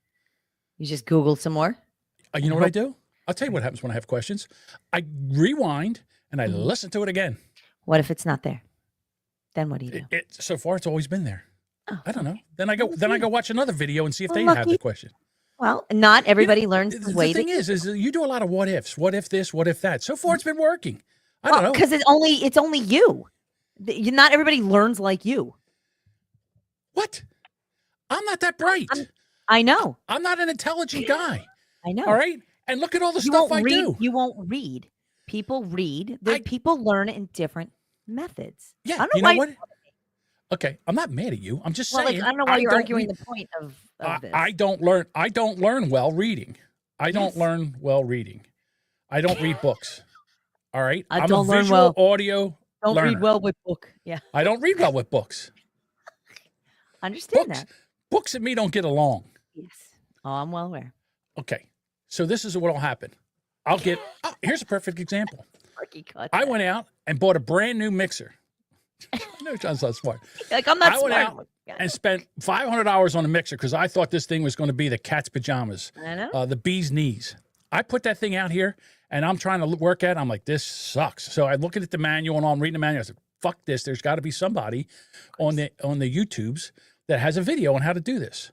You just Google some more? You know what I do? I'll tell you what happens when I have questions. I rewind and I listen to it again. What if it's not there? Then what do you do? So far, it's always been there. Oh, I don't know. Then I go watch another video and see if they have the question. Well, not everybody learns the way. The thing is you do a lot of what ifs. What if this? What if that? So far, it's been working. I don't know. Because it's only you. Not everybody learns like you. What? I'm not that bright. I know. I'm not an intelligent guy. I know. All right. And look at all the stuff I do. You won't read. People read. People learn in different methods. Yeah. I don't know you know what? Okay. I'm not mad at you. I'm just saying. I don't know why you're arguing the point of this. I don't learn well reading. I don't learn well reading. I don't read books. All right. I'm a visual audio Don't learner. read well with book. Yeah. I don't read well with books. Understand that. Books and me don't get along. Yes. Oh, I'm well aware. Okay. So this is what will happen. Here's a perfect example. I went out and bought a brand new mixer. No, John's not smart. Like, I'm not I smart. went out and spent $500 on a mixer because I thought this thing was going to be the cat's pajamas. I know. The bee's knees. I put that thing out here and I'm trying to work at it. I'm like, this sucks. So I'm looking at the manual and I'm reading the manual. I said, fuck this. There's got to be somebody on the YouTubes that has a video on how to do this.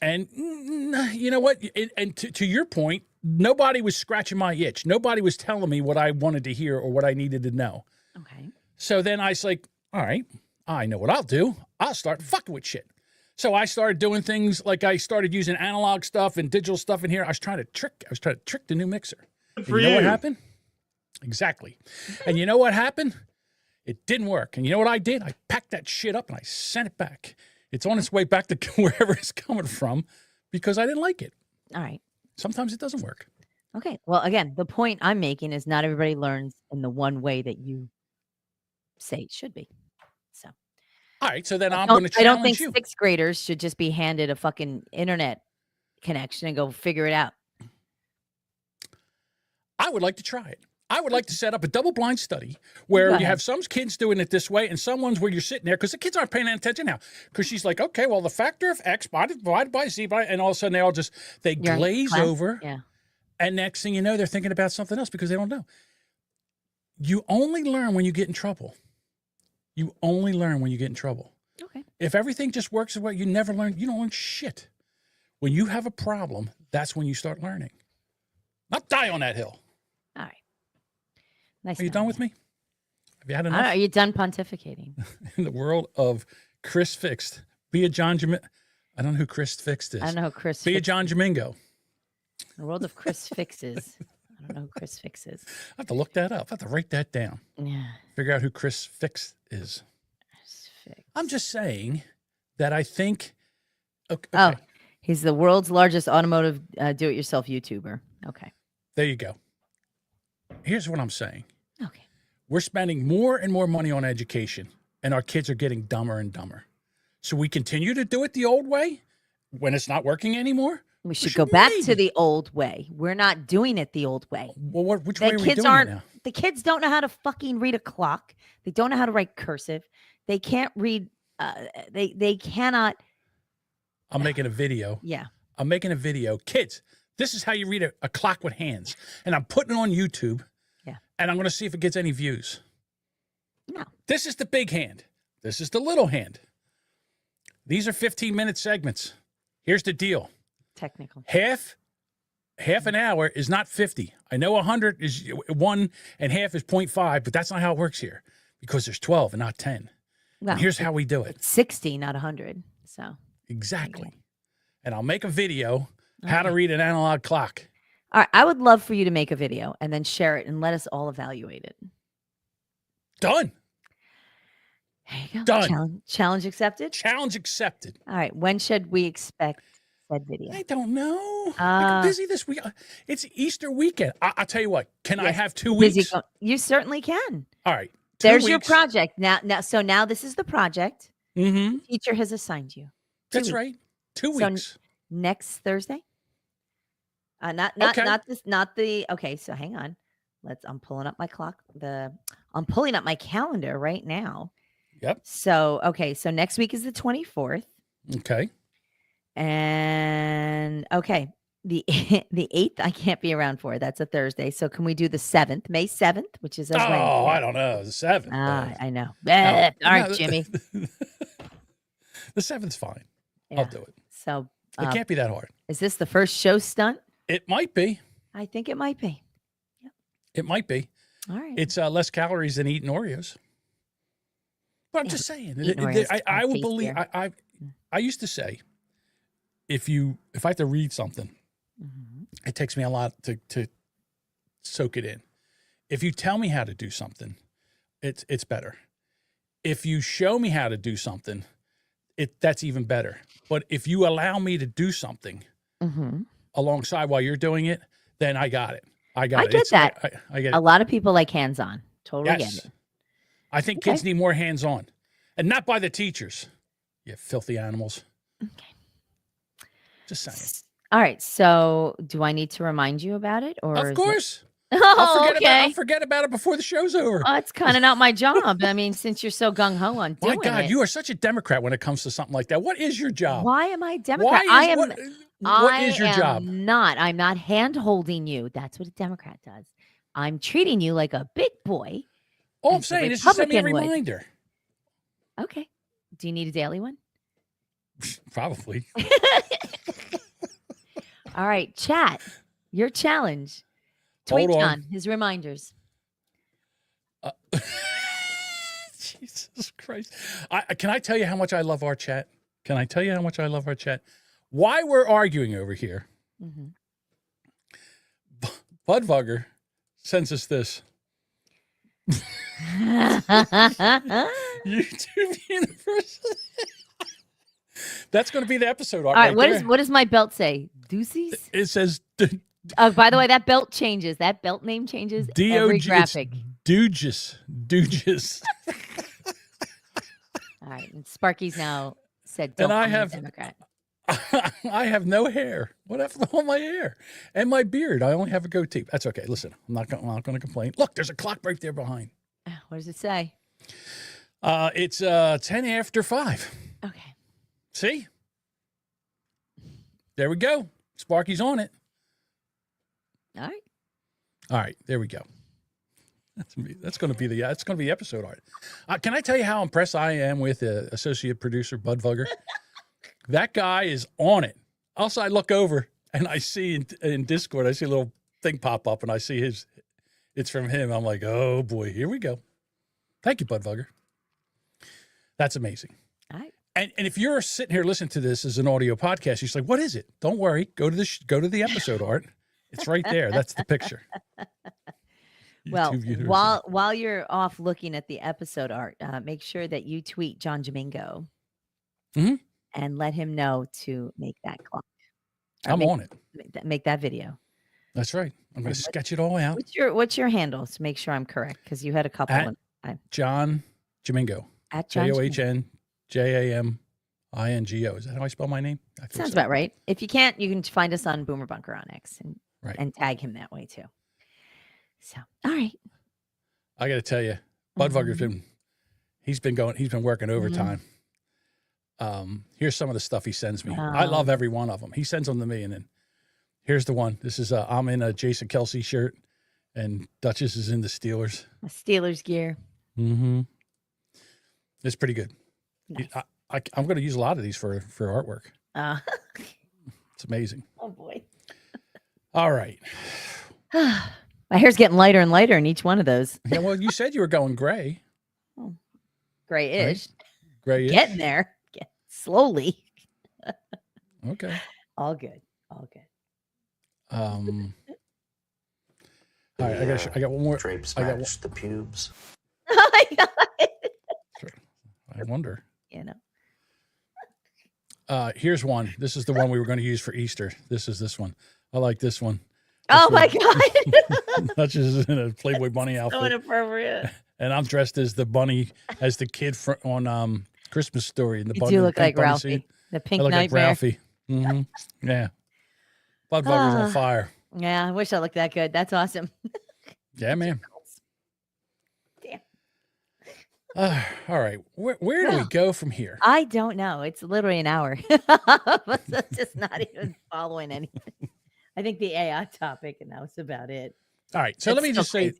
And you know what? And to your point, nobody was scratching my itch. Nobody was telling me what I wanted to hear or what I needed to know. Okay. So then I was like, all right, I know what I'll do. I'll start fucking with shit. So I started doing things like I started using analog stuff and digital stuff in here. I was trying to trick the new mixer. And you know what happened? Exactly. And you know what happened? It didn't work. And you know what I did? I packed that shit up and I sent it back. It's on its way back to wherever it's coming from because I didn't like it. All right. Sometimes it doesn't work. Okay. Well, again, the point I'm making is not everybody learns in the one way that you say it should be. So. All right. So then I'm going to challenge I don't think you. Sixth graders should just be handed a fucking internet connection and go figure it out. I would like to try it. I would like to set up a double-blind study where you have some kids doing it this way and some ones where you're sitting there because the kids aren't paying attention now. Because she's like, okay, well, the factor of X divided by Z, and all of a sudden they glaze over. Yeah. And next thing you know, they're thinking about something else because they don't know. You only learn when you get in trouble. You only learn when you get in trouble. Okay. If everything just works as well, you never learn. You don't learn shit. When you have a problem, that's when you start learning. Not die on that hill. All right. Nice. Are you done with me? Have you had enough? Are you done pontificating? In the world of Chris Fixed, be a John Jamingo. I don't know who Chris Fixed is. I don't know who Chris Be a Fixed John Jamingo. The world of Chris Fixes. I don't know who Chris Fixes. I have to look that up. I have to write that down. Yeah. Figure out who Chris Fixed is. Chris Fix. I'm just saying that I think. Okay. Oh, he's the world's largest automotive do-it-yourself YouTuber. Okay. There you go. Here's what I'm saying. Okay. We're spending more and more money on education, and our kids are getting dumber and dumber. So we continue to do it the old way when it's not working anymore? We should go back to the old way. We're not doing it the old way. Well, which way are we doing it now? The kids don't know how to fucking read a clock. They don't know how to write cursive. They can't read. They cannot. I'm making a video. Yeah. I'm making a video. Kids, this is how you read a clock with hands. And I'm putting it on YouTube. Yeah. And I'm going to see if it gets any views. No. This is the big hand. This is the little hand. These are 15-minute segments. Here's the deal. Technical. Half an hour is not 50. I know 100 is 1 and half is 0.5, but that's not how it works here because there's 12 and not 10. Well, and here's how we do it. It's 60, not 100. So. Exactly. And I'll make a video how to read an analog clock. All right. I would love for you to make a video and then share it and let us all evaluate it. Done. There you go. Done. Challenge accepted? Challenge accepted. All right. When should we expect said video? I don't know. I'm busy this week. It's Easter weekend. I'll tell you what. Can I have 2 weeks? You certainly can. All right. There's your project. So now this is the project. Mm-hmm. Teacher has assigned you. That's right. 2 weeks. So next Thursday? Okay, so hang on. I'm pulling up my clock. I'm pulling up my calendar right now. Yep. So, okay. So next week is the 24th. Okay. And okay. The 8th, I can't be around for. That's a Thursday. So can we do the 7th, May 7th, which is a Wednesday? I don't know. The 7th. I know. No, All right, no, Jimmy. The 7th's fine. Yeah. I'll do it. So It can't be that hard. is this the first show stunt? It might be. I think it might be. It might be. All right. It's less calories than eating Oreos. But I'm just saying. Eating Oreos I will taste believe. better. I used to say, if I have to read something, it takes me a lot to soak it in. If you tell me how to do something, it's better. If you show me how to do something, that's even better. But if you allow me to do something alongside while you're doing it, then I got it. I get that. I get it. A lot of people like hands-on. Totally Yes. get it. I think kids need more hands-on, and not by the teachers. You filthy animals. Okay. Just saying. All right. So do I need to remind you about it? Or Of course. Oh, okay. I'll forget about it before the show's over. Oh, it's kind of not my job. I mean, since you're so gung-ho on doing My God, it. you are such a Democrat when it comes to something like that. What is your job? Why am I a Democrat? What is your job? I'm not hand-holding you. That's what a Democrat does. I'm treating you like a big boy. All I'm as a saying is just send me a Republican would. reminder. Okay. Do you need a daily one? Probably. All right, chat. Your challenge. Tweet Hold on. John his reminders. Jesus Christ. Can I tell you how much I love our chat? Can I tell you how much I love our chat? Why we're arguing over here, Budvugger sends us this. YouTube University. That's going to be the episode art. All right, right what does my belt say? Deuces? It says Oh, by the way, that belt changes. That belt name changes every graphic. Dooges. All right, and Sparky's now said, And "Don't I call me a have- Democrat." I have no hair. What happened to all my hair? And my beard. I only have a goatee. That's okay. Listen, I'm not going to complain. Look, there's a clock right there behind. What does it say? It's 10 after 5. Okay. See? There we go. Sparky's on it. All right. All right, there we go. That's going to be the episode art. Can I tell you how impressed I am with associate producer Budvugger? That guy is on it. Also, I look over and I see in Discord, I see a little thing pop up and I see it's from him. I'm like, oh boy, here we go. Thank you, Budvugger. That's amazing. All right. And if you're sitting here listening to this as an audio podcast, you're just like, what is it? Don't worry. Go to the episode art. It's right there. That's the picture. Well, YouTube University. while you're off looking at the episode art, make sure that you tweet John Domingo and let him know to make that clock. I'm on it. Make that video. That's right. I'm going to sketch it all out. What's your handle to make sure I'm correct? Because you had a couple. John Domingo. At John JohnJamingo. Is that how I spell my name? Sounds about right. If you can't, you can find us on Boomer Bunker on X and tag him that way too. So, all right. I got to tell you, Budvugger's been working overtime. Here's some of the stuff he sends me. I love every one of them. He sends them to me, and then here's the one. This is I'm in a Jason Kelsey shirt, and Duchess is in the Steelers. A Steelers gear. It's pretty good. Nice. I'm going to use a lot of these for artwork. It's amazing. Oh boy. All right. My hair's getting lighter and lighter in each one of those. Yeah, well, you said you were going gray. Grayish. Grayish. Getting there. Slowly. Okay. All good. All good. All right, I got one more. Drapes I got match the pubes. Oh my God. I wonder. You know. Here's one. This is the one we were going to use for Easter. This is this one. I like this one. Oh my God. Duchess is in a Playboy bunny outfit. So inappropriate. And I'm dressed as the bunny, as the kid on Christmas Story. In the You bunny, do look pink like bunny Ralphie. suit. The pink I look nightmare. like Ralphie. Yeah. Budvugger's on fire. Yeah, I wish I looked that good. That's awesome. Yeah, man. Damn. All right. Where do we go from here? I don't know. It's literally an hour. That's just not even following anything. I think the AI topic, and that was about it. All right. So let me just say,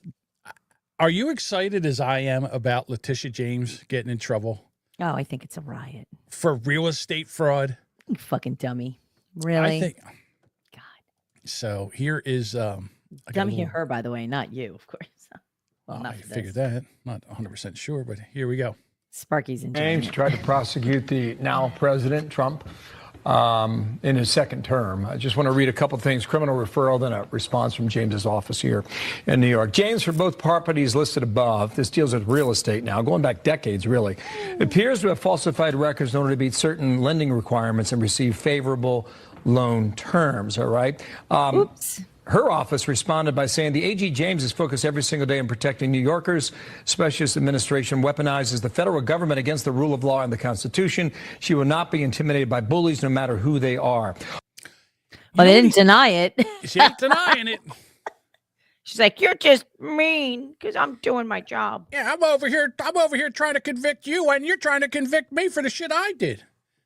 are you excited as I am about Letitia James getting in trouble? Oh, I think it's a riot. For real estate fraud? You fucking dummy. Really? I think. God. So here is. Dummy to her, by the way, not you, of course. Well, I figured that. Not 100% sure, but here we go. Sparky's in James tried to prosecute the now President Trump in his second term. I just want to read a couple things. Criminal referral, then a response from James's office here in New York. James, for both properties listed above, this deals with real estate now, going back decades, really, appears to have falsified records in order to meet certain lending requirements and receive favorable loan terms. All right. Oops. Her office responded by saying the AG James is focused every single day on protecting New Yorkers. Specialist administration weaponizes the federal government against the rule of law and the Constitution. She will not be intimidated by bullies, no matter who they are. Well, they didn't deny it. She ain't denying it. She's like, you're just mean because I'm doing my job. Yeah, I'm over here trying to convict you, and you're trying to convict me for the shit I did.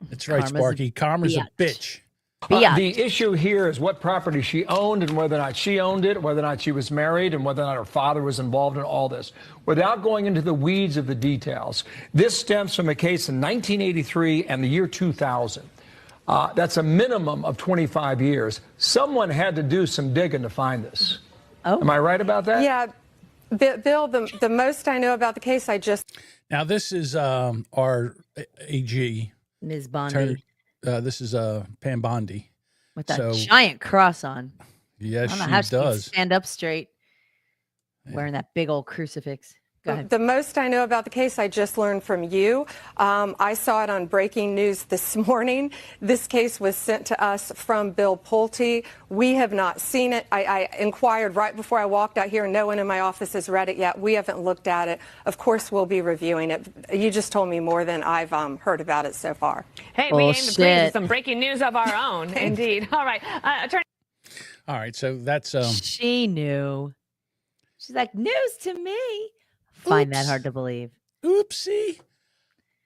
That's right, Sparky. Karma's a bitch. The issue here is what property she owned and whether or not she owned it, whether or not she was married, and whether or not her father was involved in all this. Without going into the weeds of the details, this stems from a case in 1983 and the year 2000. That's a minimum of 25 years. Someone had to do some digging to find this. Oh. Am I right about that? Yeah. Bill, the most I know about the case, Now, this is our AG. Ms. Bondi. This is Pam Bondi. With that giant cross on. Yes, I don't know how she she can does. stand up straight wearing that big old crucifix. Go ahead. the most I know about the case, I just learned from you. I saw it on breaking news this morning. This case was sent to us from Bill Pulte. We have not seen it. I inquired right before I walked out here. No one in my office has read it yet. We haven't looked at it. Of course, we'll be reviewing it. You just told me more than I've heard about it so far. Hey, we aim to bring you some breaking news of our own. Indeed. All right. Attorney. All right, so that's She knew. She's like, news to me. Find that hard to believe. Oopsie.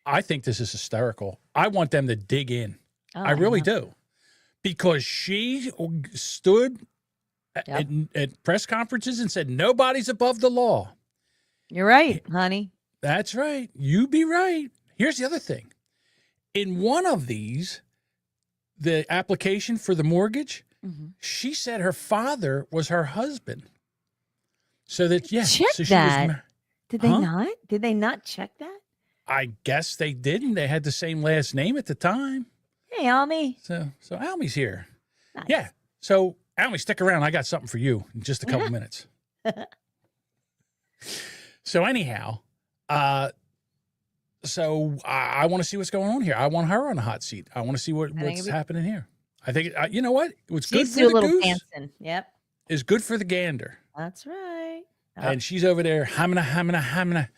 I think this is hysterical. I want them to dig in. Oh, I really do. Because she stood at press conferences and said, nobody's above the law. You're right, honey. That's right. You be right. Here's the other thing. In one of these, the application for the mortgage, she said her father was her husband. So that, yeah. Check so she that. was Did they not? Did they not check that? I guess they didn't. They had the same last name at the time. Hey, Almy. So Almy's here. Nice. Yeah. So Almy, stick around. I got something for you in just a couple minutes. So anyhow, so I want to see what's going on here. I want her on the hot seat. I want to see what's happening here. I think you know what? What's good for the goose dancing. Yep. is good for the gander. That's right. And she's over there, hamina.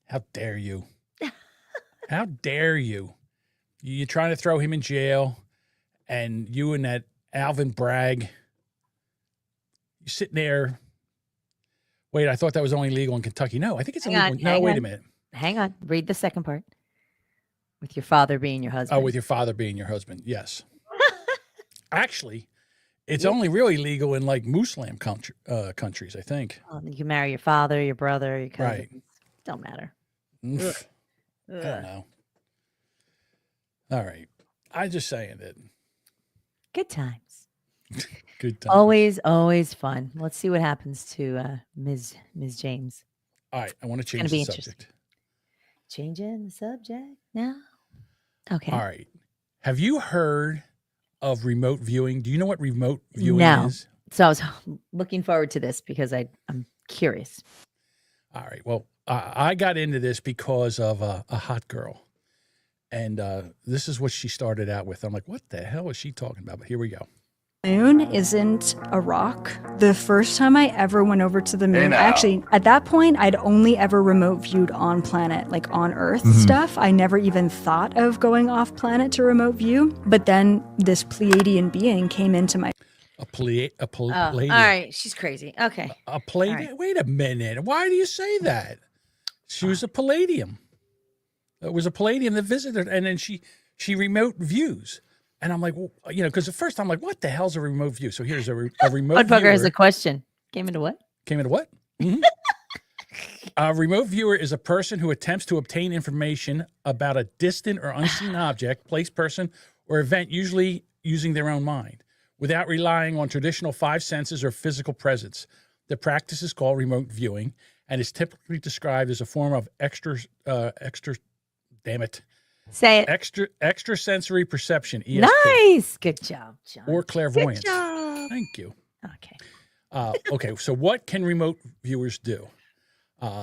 How dare you? How dare you? You're trying to throw him in jail, and you and that Alvin Bragg, you're sitting there. Wait, I thought that was only legal in Kentucky. No, I think it's illegal. No, wait a minute. Hang on. Read the second part. With your father being your husband. Oh, with your father being your husband. Yes. Actually, it's only really legal in like Muslim countries, I think. Oh, you can marry your father, your brother, your cousin. Right. Don't matter. I don't know. All right. I'm just saying that. Good times. Good times. Always fun. Let's see what happens to Ms. James. All right. I want to change the subject. Changing the subject now. Okay. All right. Have you heard of remote viewing? Do you know what remote viewing is? So I was looking forward to this because I'm curious. All right. Well, I got into this because of a hot girl. And this is what she started out with. I'm like, what the hell is she talking about? But here we go. Moon isn't a rock. The first time I ever went over to the moon, actually, at that point, I'd only ever remote viewed on planet, like on Earth stuff. I never even thought of going off planet to remote view. But then this Pleiadian being came into my... All right, she's crazy. Okay. A palladium. Right. Wait a minute. Why do you say that? She was a palladium. It was a palladium that visited her, and then she remote views. And I'm like, well, because at first I'm like, what the hell's a remote view? So here's a remote Mudbugger viewer. has a question. Came into what? Mm-hmm. A remote viewer is a person who attempts to obtain information about a distant or unseen object, place, person, or event, usually using their own mind, without relying on traditional five senses or physical presence. The practice is called remote viewing and is typically described as a form of Say it. Extrasensory perception. ESP, Nice. Good job, John. or clairvoyance. Good job. Thank you. Okay. Okay, so what can remote viewers do?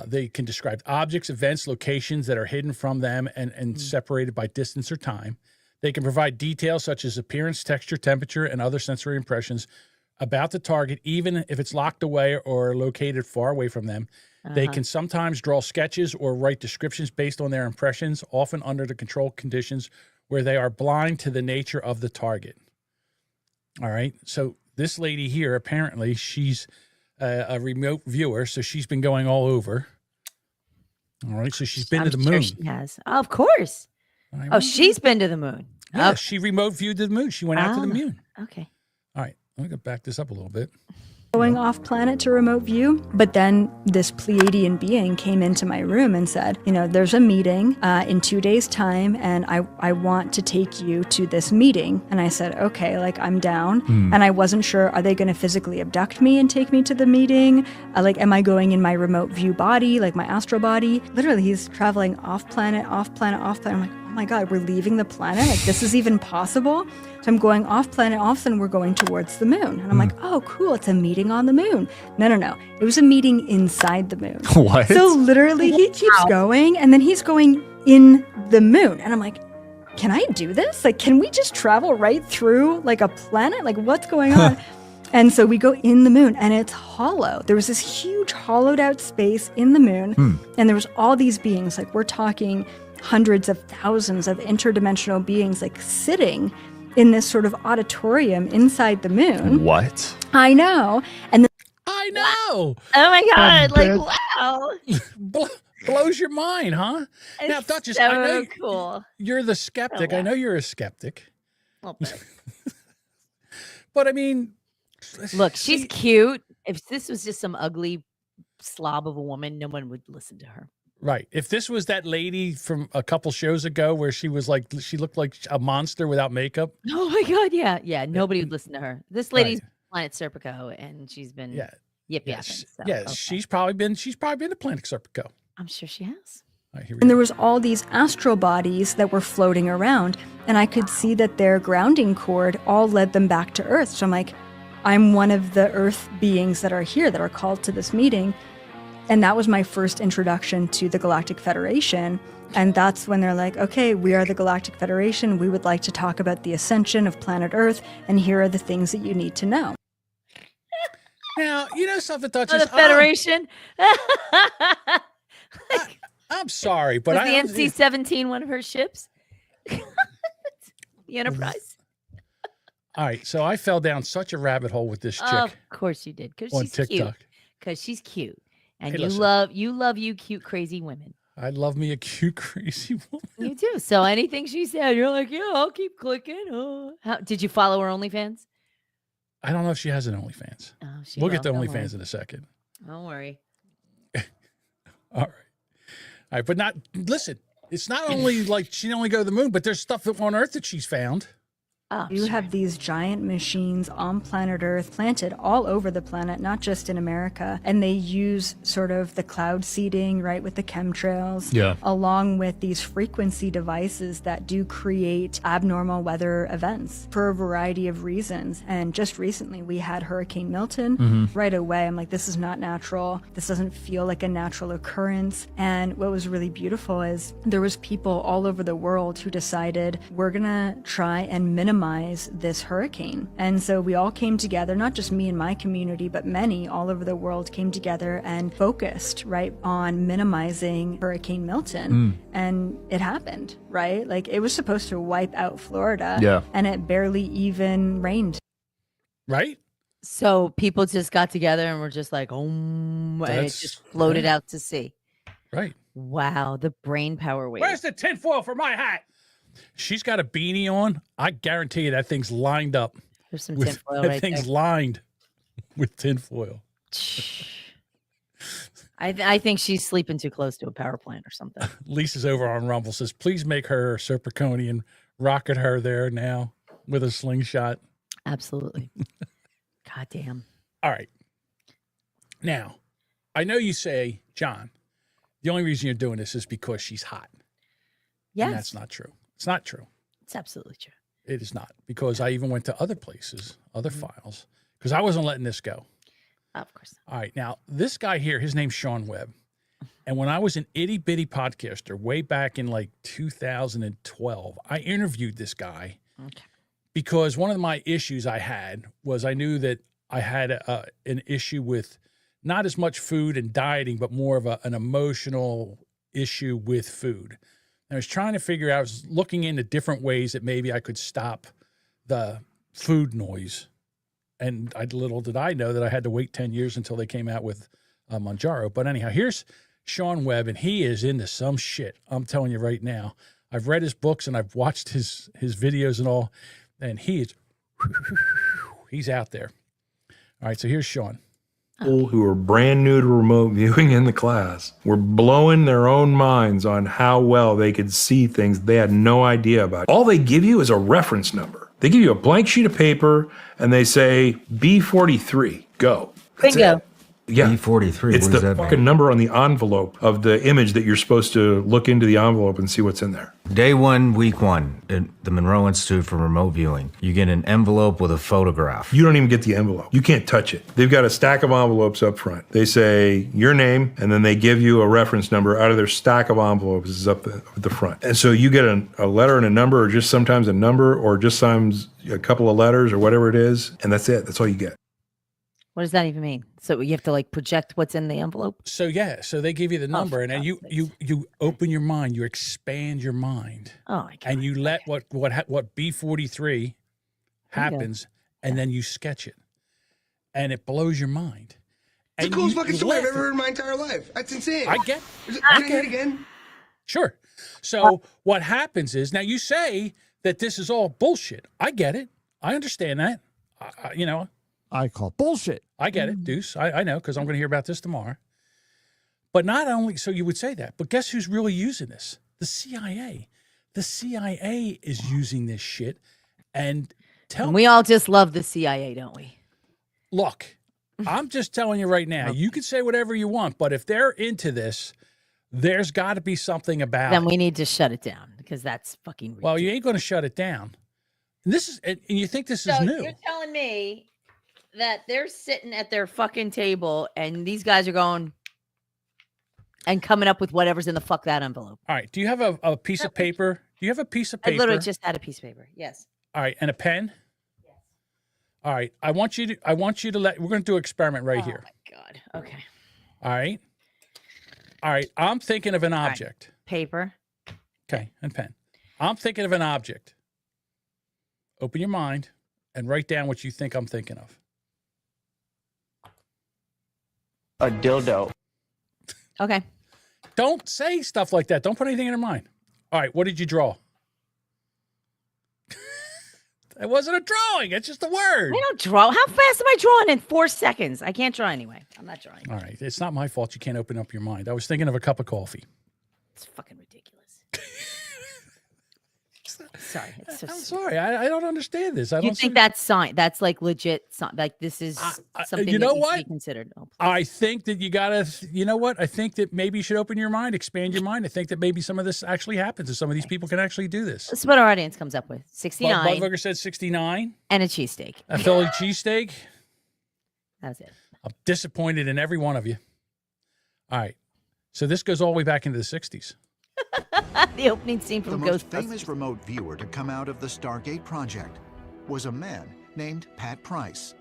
They can describe objects, events, locations that are hidden from them and separated by distance or time. They can provide details such as appearance, texture, temperature, and other sensory impressions about the target, even if it's locked away or located far away from them. They can sometimes draw sketches or write descriptions based on their impressions, often under the controlled conditions where they are blind to the nature of the target. All right, so this lady here, apparently, she's a remote viewer, so she's been going all over. All right, so she's been to the moon. She has. Of course. Oh, she's been to the moon. Yeah, she remote viewed the moon. She went out to the moon. Okay. All right, I'm going to back this up a little bit. Going off planet to remote view, but then this Pleiadian being came into my room and said, there's a meeting in 2 days' time, and I want to take you to this meeting. And I said, okay, like I'm down. And I wasn't sure, are they going to physically abduct me and take me to the meeting? Am I going in my remote view body, like my astral body? Literally, he's traveling off planet, off planet, off planet. I'm like, oh my God, we're leaving the planet? Like, this is even possible? So I'm going off planet, all of a sudden we're going towards the moon. And I'm like, oh, cool, it's a meeting on the moon. No. It was a meeting inside the moon. What? So literally he keeps going, and then he's going in the moon. And I'm like, can I do this? Like, can we just travel right through like a planet? Like, what's going on? And so we go in the moon, and it's hollow. There was this huge hollowed out space in the moon, and there was all these beings. Like, we're talking hundreds of thousands of interdimensional beings, like sitting in this sort of auditorium inside the moon. What? I know. And then I know. Oh my God! Wow. Blows your mind, huh? It's Now, Duchess, so I know cool. You're the skeptic. Oh, I know you're a skeptic. Well, but But I mean, look, she's cute. If this was just some ugly slob of a woman, no one would listen to her. right. If this was that lady from a couple shows ago where she looked like a monster without makeup. Oh my God! Yeah. Nobody would listen to her. This lady's Planet Serpico, and she's been Yes, she's probably been to Planet Serpico. I'm sure she has. All right, here we And go. there was all these astral bodies that were floating around, and I could see that their grounding cord all led them back to Earth. So I'm like, I'm one of the Earth beings that are here, that are called to this meeting. And that was my first introduction to the Galactic Federation. And that's when they're like, okay, we are the Galactic Federation. We would like to talk about the ascension of planet Earth, and here are the things that you need to know. Now, you know something, Duchess? The Federation. I'm sorry, but Was the NC-17 one of her ships? The Enterprise. All right, so I fell down such a rabbit hole with this chick. Of course you did, because on she's TikTok. cute. Because she's cute, and Hey, you listen. love you cute crazy women. I love me a cute, crazy woman. You do. So anything she said, you're like, yeah, I'll keep clicking. Oh. Did you follow her OnlyFans? I don't know if she has an OnlyFans. Oh, she We'll will. get to Don't OnlyFans worry. in a second. Don't worry. All right, but listen, it's not only like she only go to the moon, but there's stuff on Earth that she's found. You have these giant machines on planet Earth planted all over the planet, not just in America. And they use sort of the cloud seeding, right, with the chemtrails, along with these frequency devices that do create abnormal weather events for a variety of reasons. And just recently we had Hurricane Milton. Right away, I'm like, this is not natural. This doesn't feel like a natural occurrence. And what was really beautiful is there was people all over the world who decided, we're gonna try and minimize this hurricane. And so we all came together, not just me and my community, but many all over the world came together and focused, right, on minimizing Hurricane Milton. And it happened, right? Like, it was supposed to wipe out Florida, and it barely even rained. Right? So people just got together and were just like, oh, and it just floated out to sea. Right. Wow, the brain power wave. Where's the tinfoil for my hat? She's got a beanie on. I guarantee you that thing's lined up. There's some tinfoil that right thing's there. lined with tinfoil. I think she's sleeping too close to a power plant or something. Lisa's over on Rumble, says, please make her a Serpicone and rocket her there now with a slingshot. Absolutely. God damn. All right. Now, I know you say, John, the only reason you're doing this is because she's hot. Yes. And that's not true. It's not true. It's absolutely true. It is not, because I even went to other places, other files, because I wasn't letting this go. Of course. All right. Now, this guy here, his name's Sean Webb. And when I was an itty bitty podcaster way back in like 2012, I interviewed this guy because one of my issues I had was I knew that I had an issue with not as much food and dieting, but more of an emotional issue with food. And I was trying to figure out, I was looking into different ways that maybe I could stop the food noise. And little did I know that I had to wait 10 years until they came out with Manjaro. But anyhow, here's Sean Webb, and he is into some shit. I'm telling you right now. I've read his books and I've watched his videos and all, and he's out there. All right, so here's Sean. People who are brand new to remote viewing in the class were blowing their own minds on how well they could see things they had no idea about. All they give you is a reference number. They give you a blank sheet of paper and they say B43, go. That's Bingo. it. Yeah. B43, It's what the does that fucking mean? number on the envelope of the image that you're supposed to look into the envelope and see what's in there. Day 1, week 1, at the Monroe Institute for Remote Viewing. You get an envelope with a photograph. You don't even get the envelope. You can't touch it. They've got a stack of envelopes up front. They say your name, and then they give you a reference number out of their stack of envelopes is up at the front. And so you get a letter and a number, or just sometimes a number, or just sometimes a couple of letters, or whatever it is, and that's it. That's all you get. What does that even mean? So you have to like project what's in the envelope? So yeah, so they give you the number, and then you open your mind, you expand your mind. Oh my God. And you let what B43 happens, and then you sketch it, and it blows your mind. It's the coolest fucking story I've ever heard in my entire life. That's insane. I get. Can I hear it again? Sure. So what happens is, now you say that this is all bullshit. I get it. I understand that. I call bullshit. I get it, Deuce. I know, because I'm going to hear about this tomorrow. But not only, so you would say that, but guess who's really using this? The CIA. The CIA is using this shit. And we all just love the CIA, don't we? Look, I'm just telling you right now, you can say whatever you want, but if they're into this, there's got to be something about Then it. we need to shut it down because that's fucking ridiculous. Well, you ain't going to shut it down. And this is, and you think this is new. You're telling me that they're sitting at their fucking table and these guys are going and coming up with whatever's in the fuck that envelope. All right. Do you have a piece of paper? Do you have a piece of paper? I literally just had a piece of paper. Yes. All right. And a pen? Yes. All right. I want you to we're going to do an experiment right here. Oh my God. Okay. All right. All right. I'm thinking of an object. Paper. Okay. And pen. I'm thinking of an object. Open your mind and write down what you think I'm thinking of. A dildo. Okay. Don't say stuff like that. Don't put anything in your mind. All right. What did you draw? It wasn't a drawing. It's just a word. I don't draw. How fast am I drawing in 4 seconds? I can't draw anyway. I'm not drawing. All right. It's not my fault you can't open up your mind. I was thinking of a cup of coffee. It's fucking ridiculous. Sorry. It's so I'm sorry. I don't understand this. I You don't think that's science? That's like legit. Like this is something you know that needs to what? be considered. Oh, I think that you got to, you know what? I think that maybe you should open your mind, expand your mind. I think that maybe some of this actually happens and some of these people can actually do this. That's what our audience comes up with. 69. Budweiser said 69. And a cheesesteak. A Philly cheesesteak. That's it. I'm disappointed in every one of you. All right. So this goes all the way back into the 60s. The opening scene from The most Ghostbusters. famous remote viewer to come out of the Stargate project was a man named Pat Price.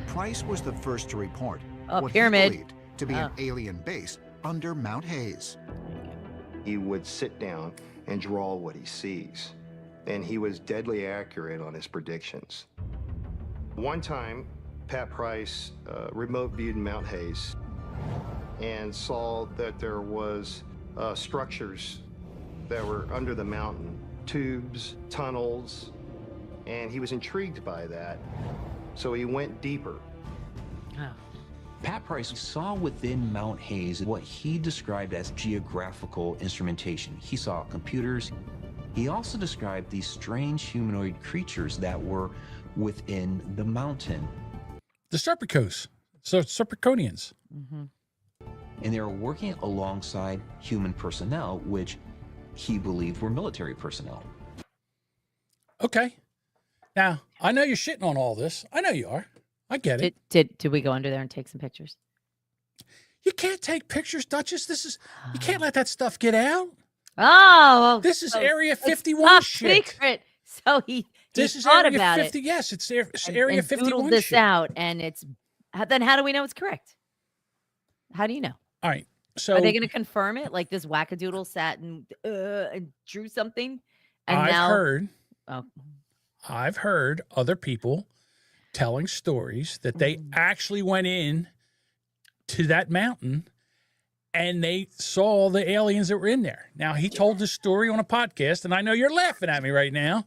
Price was the first to report what pyramid. he believed to be an alien base under Mount Hayes. He would sit down and draw what he sees, and he was deadly accurate on his predictions. One time, Pat Price remote viewed Mount Hayes and saw that there was structures that were under the mountain, tubes, tunnels, and he was intrigued by that. So he went deeper. Pat Price saw within Mount Hayes what he described as geographical instrumentation. He saw computers. He also described these strange humanoid creatures that were within the mountain. The Serpicos, Serpiconians. Mm-hmm. And they were working alongside human personnel, which he believed were military personnel. Okay. Now, I know you're shitting on all this. I know you are. I get it. Did we go under there and take some pictures? You can't take pictures, Duchess. You can't let that stuff get out. Oh, this is Area 51 top shit. Secret. So he This is thought Area about 50. it. Yes, it's and Area 51 doodled this shit. out, and it's then how do we know it's correct? How do you know? All right. So are they going to confirm it? Like this wackadoodle sat and drew something, and I've heard other people telling stories that they actually went in to that mountain and they saw the aliens that were in there. Now, he told this story on a podcast, and I know you're laughing at me right now.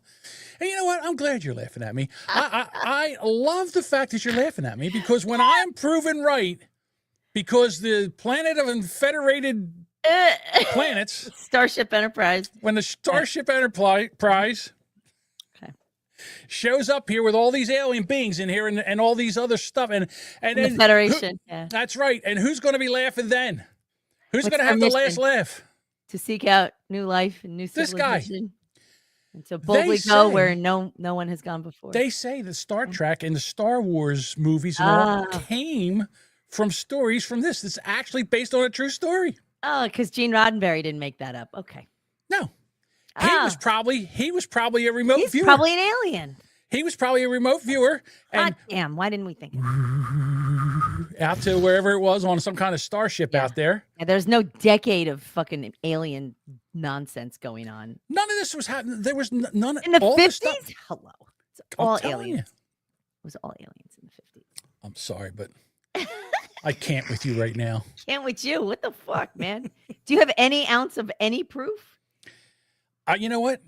And you know what? I'm glad you're laughing at me. I love the fact that you're laughing at me, because when I'm proven right, because the planet of Confederated Planets, Starship Enterprise, when the Starship Enterprise shows up here with all these alien beings in here and all these other stuff, and then the Federation. That's right. And who's going to be laughing then? Who's going to have the last laugh? To seek out new life and new civilization. This guy. And so boldly go where no one has gone before. They say the Star Trek and the Star Wars movies and all came from stories from this. It's actually based on a true story. Oh, because Gene Roddenberry didn't make that up. Okay. No. He was probably a remote viewer. He's probably an alien. He was probably a remote viewer. And damn, why didn't we think out to wherever it was on some kind of starship out there. Yeah, there's no decade of fucking alien nonsense going on. None of this was happening. There was none in the all 50s. This stuff. Hello, it's all telling aliens. you. It was all aliens in the 50s. I'm sorry, but I can't with you right now. Can't with you. What the fuck, man? Do you have any ounce of any proof? You know what?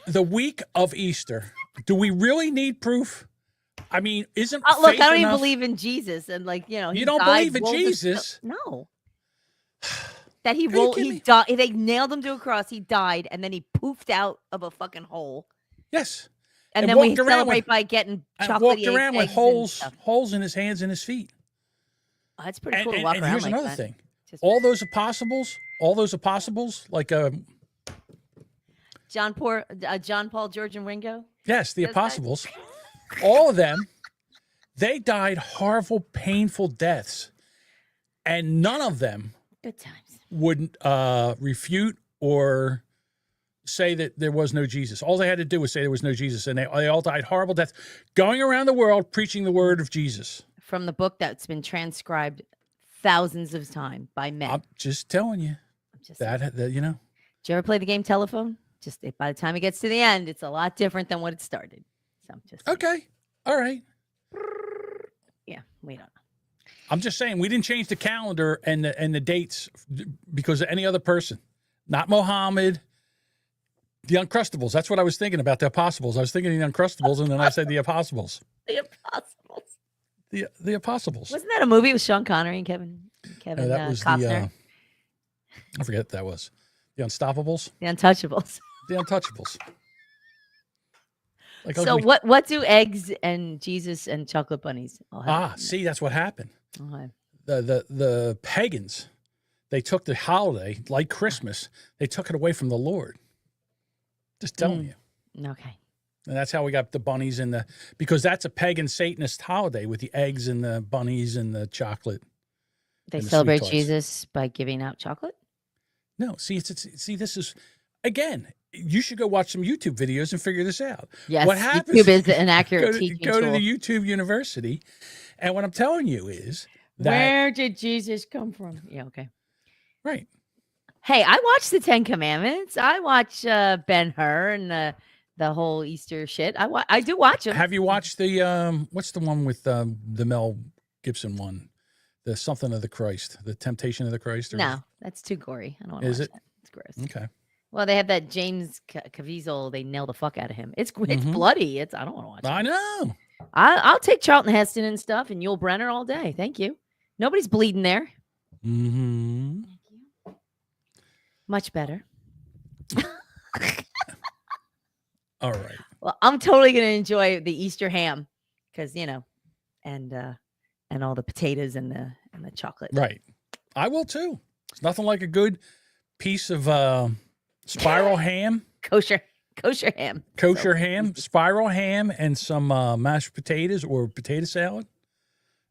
The week of Easter, do we really need proof? I mean, isn't look, faith I don't even enough? believe in Jesus, and like he You don't died, believe in rolled his Jesus? No. That he rolled, he died. They nailed him to a cross. He died, and then he poofed out of a fucking hole. Yes. And then we celebrate by getting chocolate. Walked around with holes in his hands and his feet. Oh, that's pretty cool to walk and around here's like another that. thing. All those apostles, like John Paul, George, and Ringo. yes, the apostles, all of them, they died horrible, painful deaths, and none of them Good times. wouldn't refute or say that there was no Jesus. All they had to do was say there was no Jesus, and they all died horrible deaths, going around the world preaching the word of Jesus. From the book that's been transcribed thousands of times by men. I'm just telling you. That you know. Did you ever play the game Telephone? Just by the time it gets to the end, it's a lot different than what it started. So just okay, all right. Yeah, we don't know. I'm just saying we didn't change the calendar and the dates because of any other person, not Mohammed. The Uncrustables. That's what I was thinking about. The Apostles. I was thinking the Uncrustables, and then I said the Apostles. The Apostles. The Apostles. Wasn't that a movie with Sean Connery and Kevin No, that was Costner? I forget what that was. The Unstoppables. The Untouchables. The Untouchables. Like so ugly. what do eggs and Jesus and chocolate bunnies all have? See, that's what happened. Okay. The pagans, they took the holiday, like Christmas, they took it away from the Lord. Just telling you. Okay. And that's how we got the bunnies and because that's a pagan Satanist holiday with the eggs and the bunnies and the chocolate. They and the celebrate sweet tarts. Jesus by giving out chocolate? No, see, this is, again, you should go watch some YouTube videos and figure this out. Yes, what happens, YouTube is an accurate teaching Go to tool. the YouTube University, and what I'm telling you is that... Where did Jesus come from? Yeah, okay. Right. Hey, I watch the Ten Commandments. I watch Ben-Hur and the whole Easter shit. I do watch them. Have you watched the what's the one with the Mel Gibson one? The something of the Christ, the Temptation of the Christ? Or No, that's too gory. I don't want to is watch it? that. It's gross. Okay. Well, they have that James Caviezel. They nail the fuck out of him. It's Mhm. bloody. I don't want to watch it. I know. I'll take Charlton Heston and stuff and Yul Brenner all day. Thank you. Nobody's bleeding there. Mm-hmm. Much better. All right. Well, I'm totally going to enjoy the Easter ham because, and all the potatoes and the chocolate. Right. I will too. It's nothing like a good piece of spiral ham. Kosher ham. Kosher ham, spiral ham, and some mashed potatoes or potato salad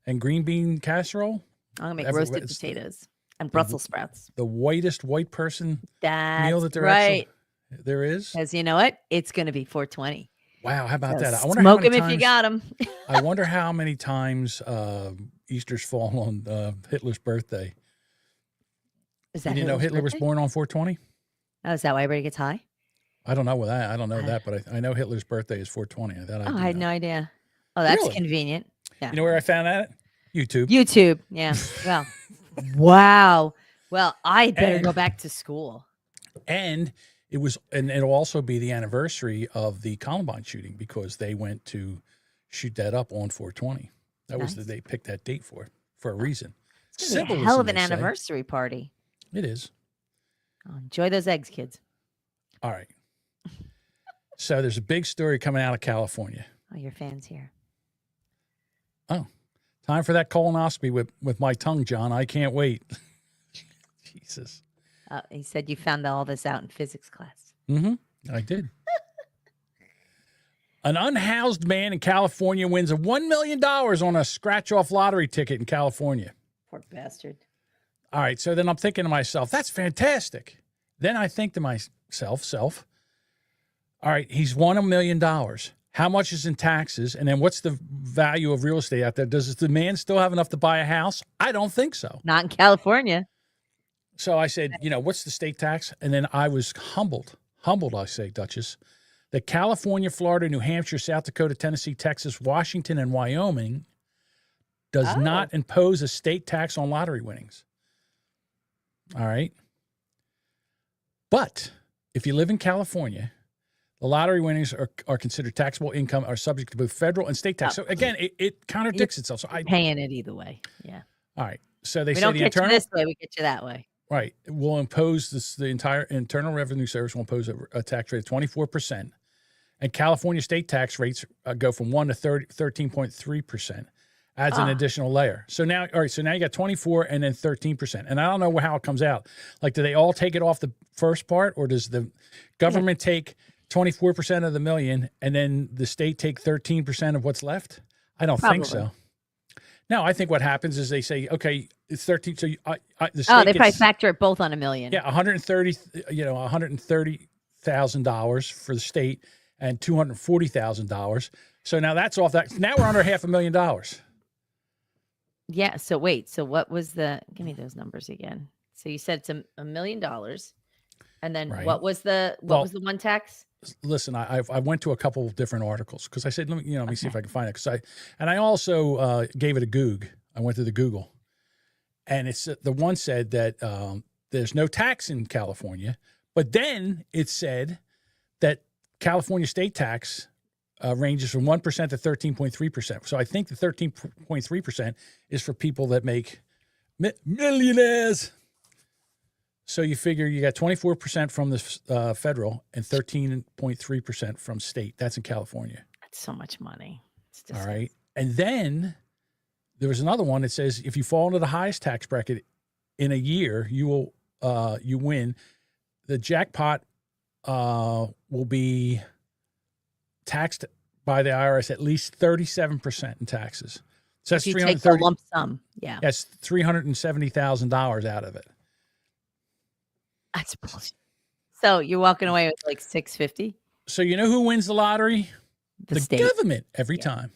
and green bean casserole. I'm going to make roasted potatoes and Brussels sprouts. The whitest white person That's meal that right. there is. Because you know what? It's going to be 420. Wow, how about So that? I wonder how smoke many them if you got them. I wonder how many times Easter's fall on Hitler's birthday. Is that Did you know Hitler was born on 420? Oh, is that why everybody gets high? I don't know that. I don't know that, but I know Hitler's birthday is 420. I had no idea. Oh, that's Really? convenient. Yeah. You know where I found that? YouTube. YouTube. Yeah. Well, wow. Well, I better go back to school. And it'll also be the anniversary of the Columbine shooting because they went to shoot that up on 420. That was Nice. they picked that date for a reason. It's gonna be a hell of an anniversary party. It is. Oh, enjoy those eggs, kids. All right. So there's a big story coming out of California. Oh, your fans here. Oh, time for that colonoscopy with my tongue, John. I can't wait. Jesus. He said you found all this out in physics class. Mm-hmm. I did. An unhoused man in California wins a $1 million on a scratch-off lottery ticket in California. Poor bastard. All right, so then I'm thinking to myself, that's fantastic. Then I think to myself, all right, he's won $1 million. How much is in taxes? And then what's the value of real estate out there? Does the man still have enough to buy a house? I don't think so. Not in California. So I said, what's the state tax? And then I was humbled, I say, Duchess, that California, Florida, New Hampshire, South Dakota, Tennessee, Texas, Washington, and Wyoming does not impose a state tax on lottery winnings. All right. But if you live in California, the lottery winnings are considered taxable income, are subject to both federal and state tax. So again, it contradicts itself. So I paying it either way. Yeah. All right. So they We say don't the get internal you this way, we get you that way. right will impose the entire Internal Revenue Service will impose a tax rate of 24%, and California state tax rates go from 1 to 13.3%. Adds an additional layer. So now, all right. So now you got 24 and then 13%. And I don't know how it comes out. Like, do they all take it off the first part, or does the government take 24% of the million and then the state take 13% of what's left? I don't think so. No, I think what happens is they say, okay, it's 13. So the state they probably factor it both on $1 million. Yeah, $130,000 for the state and $240,000. So now that's off that. Now we're under $500,000. Yeah. So wait. So what was give me those numbers again. So you said it's $1 million, and then Right. what was the one tax? Listen, I went to a couple of different articles because I said, let me see if I can find it. And I also gave it a Goog. I went to the Google, and it's the one said that there's no tax in California, but then it said that California state tax ranges from 1% to 13.3%. So I think the 13.3% is for people that make millionaires. So you figure you got 24% from the federal and 13.3% from state. That's in California. That's so much money. All right. And then there was another one that says if you fall into the highest tax bracket in a year, you will you win. The jackpot will be taxed by the IRS at least 37% in taxes. So that's If you take the lump sum. Yeah. That's $370,000 out of it. That's bullshit. So you're walking away with like $650. So you know who wins the lottery? The state. Government every time.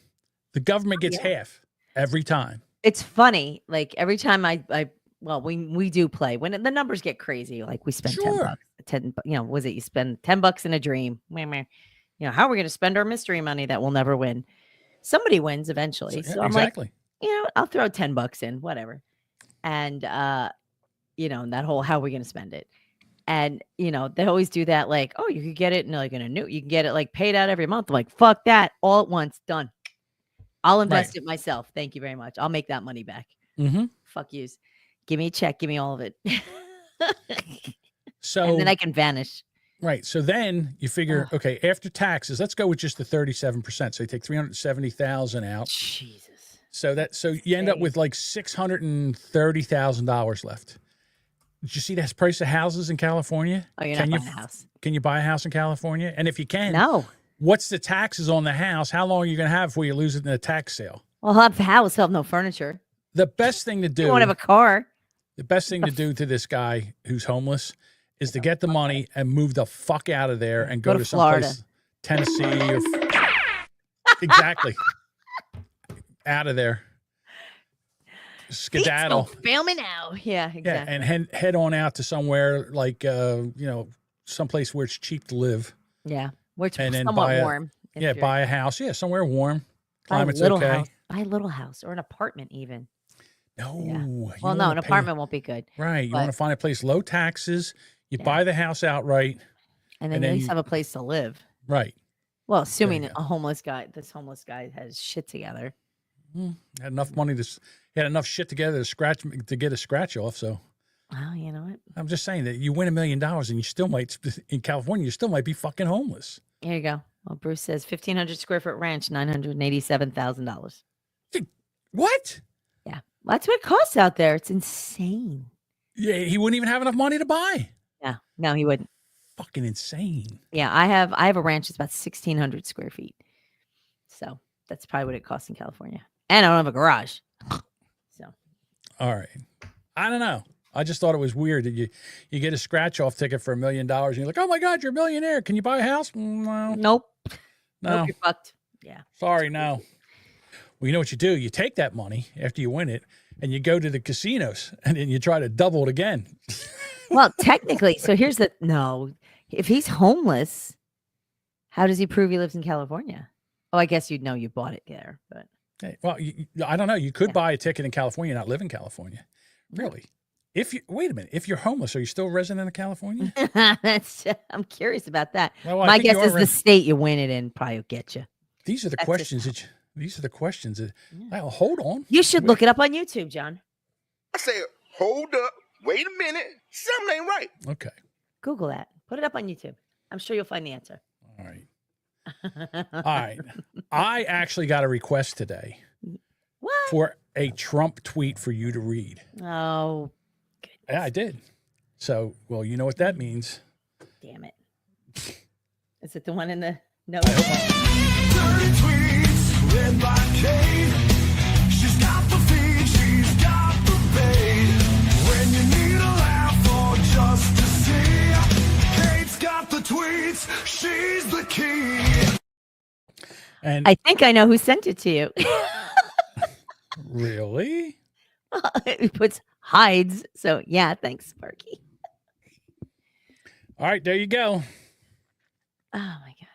The government gets half every time. It's funny. Like every time we do play when the numbers get crazy. Like we spend $10. Was it you spend $10 in a dream? Meh, meh. You know, how are we going to spend our mystery money that we'll never win? Somebody wins eventually. So I'm like, you know, I'll throw $10 in, whatever. And, you know, that whole, how are we going to spend it? And, you know, they always do that. Like, oh, you could get it in like in a new, you can get it like paid out every month. I'm like, fuck that. All at once. Done. I'll invest it myself. Thank you very much. I'll make that money back. Fuck yous. Give me a check. Give me all of it. So and then I can vanish. Right. So then you figure, okay, after taxes, let's go with just the 37%. So you take 370,000 out. Jesus. So you end up with like $630,000 left. Did you see the price of houses in California? Oh, you're not buying a house. Can you buy a house in California? And if you can, no. What's the taxes on the house? How long are you going to have before you lose it in a tax sale? Well, I'll have the house. I'll have no furniture. The best thing to do. You won't have a car. The best thing to do to this guy who's homeless is to get the money and move the fuck out of there and go to someplace, Tennessee or exactly out of there. Skedaddle. Fail me now. Yeah, exactly. Yeah, and head on out to somewhere like you know, someplace where it's cheap to live. Yeah, where it's and then somewhat warm. Yeah, buy a house. Yeah, somewhere warm. Climate's buy a okay. House. Buy a little house or an apartment even. No. Yeah. Well, no, an apartment won't be good. Right. You want to find a place low taxes. You buy the house outright. And then you at least have a place to live. Right. Well, assuming this homeless guy has shit together. Had enough money had enough shit together to get a scratch off. So, well, you know what? I'm just saying that you win $1 million and you still might, in California, you still might be fucking homeless. Here you go. Well, Bruce says 1,500 square foot ranch, $987,000. What? Yeah. That's what it costs out there. It's insane. Yeah. He wouldn't even have enough money to buy. Yeah. No, he wouldn't. Fucking insane. Yeah. I have a ranch that's about 1,600 square feet. So that's probably what it costs in California. And I don't have a garage. So. All right. I don't know. I just thought it was weird that you get a scratch off ticket for $1 million and you're like, oh my God, you're a millionaire. Can you buy a house? No. Nope. No. Nope, you're fucked. Yeah. Sorry, no. Well, you know what you do? You take that money after you win it and you go to the casinos and then you try to double it again. Well, technically, so here's if he's homeless, how does he prove he lives in California? Oh, I guess you'd know you bought it there, but. Hey, well, I don't know. You could buy a ticket in California and not live in California. Really? Wait a minute. If you're homeless, are you still a resident of California? I'm curious about that. Well, my guess is the state you win it in probably will get you. These are the questions that. Well, hold on. You should look it up on YouTube, John. I say, hold up. Wait a minute. Something ain't right. Okay. Google that. Put it up on YouTube. I'm sure you'll find the answer. All right. All right. I actually got a request today for a Trump tweet for you to read. Oh, goodness. Yeah, I did. So, well, you know what that means. Damn it. Is it the one in the note? Dirty tweets read by Kate. She's got the feed, she's got the bait. When you need a laugh or just to see, Kate's got the tweets, she's the key. And I think I know who sent it to you. Really? He puts hides. So yeah, thanks, Sparky. All right, there you go. Oh my gosh.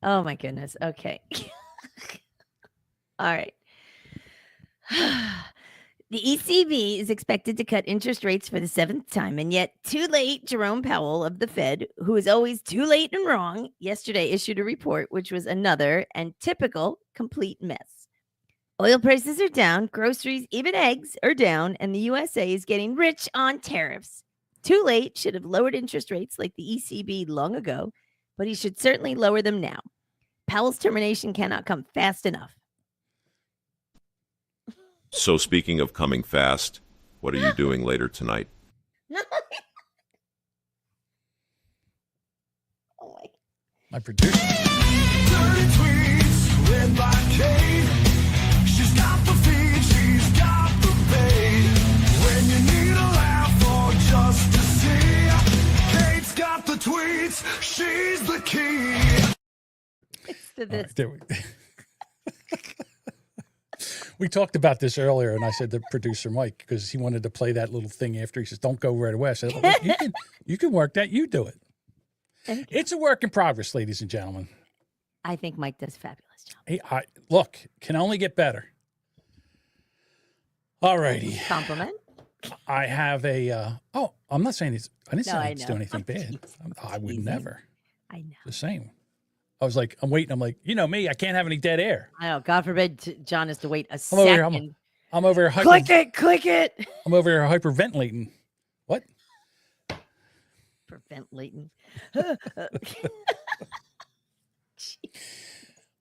Oh my goodness. Okay. All right. The ECB is expected to cut interest rates for the 7th time, and yet too late, Jerome Powell of the Fed, who is always too late and wrong, yesterday issued a report which was another and typical complete mess. Oil prices are down, groceries, even eggs are down, and the USA is getting rich on tariffs. Too late should have lowered interest rates like the ECB long ago, but he should certainly lower them now. Powell's termination cannot come fast enough. So speaking of coming fast, what are you doing later tonight? Oh my producer. Dirty tweets read by Kate. She's got the feed, she's got the bait. When you need a laugh or just to see, Kate's got the tweets, she's the key. It's to this. We talked about this earlier, and I said to producer Mike, because he wanted to play that little thing after. He says, don't go right away. I said, well, you can work that. You do it. It's a work in progress, ladies and gentlemen. I think Mike does a fabulous job. Hey, look, can only get better. All righty. Compliment. I have a. I'm not saying it's. I didn't say I it's know. doing anything bad. I would never. I know. The same. I was like, I'm waiting. I'm like, you know me. I can't have any dead air. I know. God forbid John has to wait a I'm over here. second. I'm over here. Click it. I'm over here hyperventilating. What? Hyperventilating.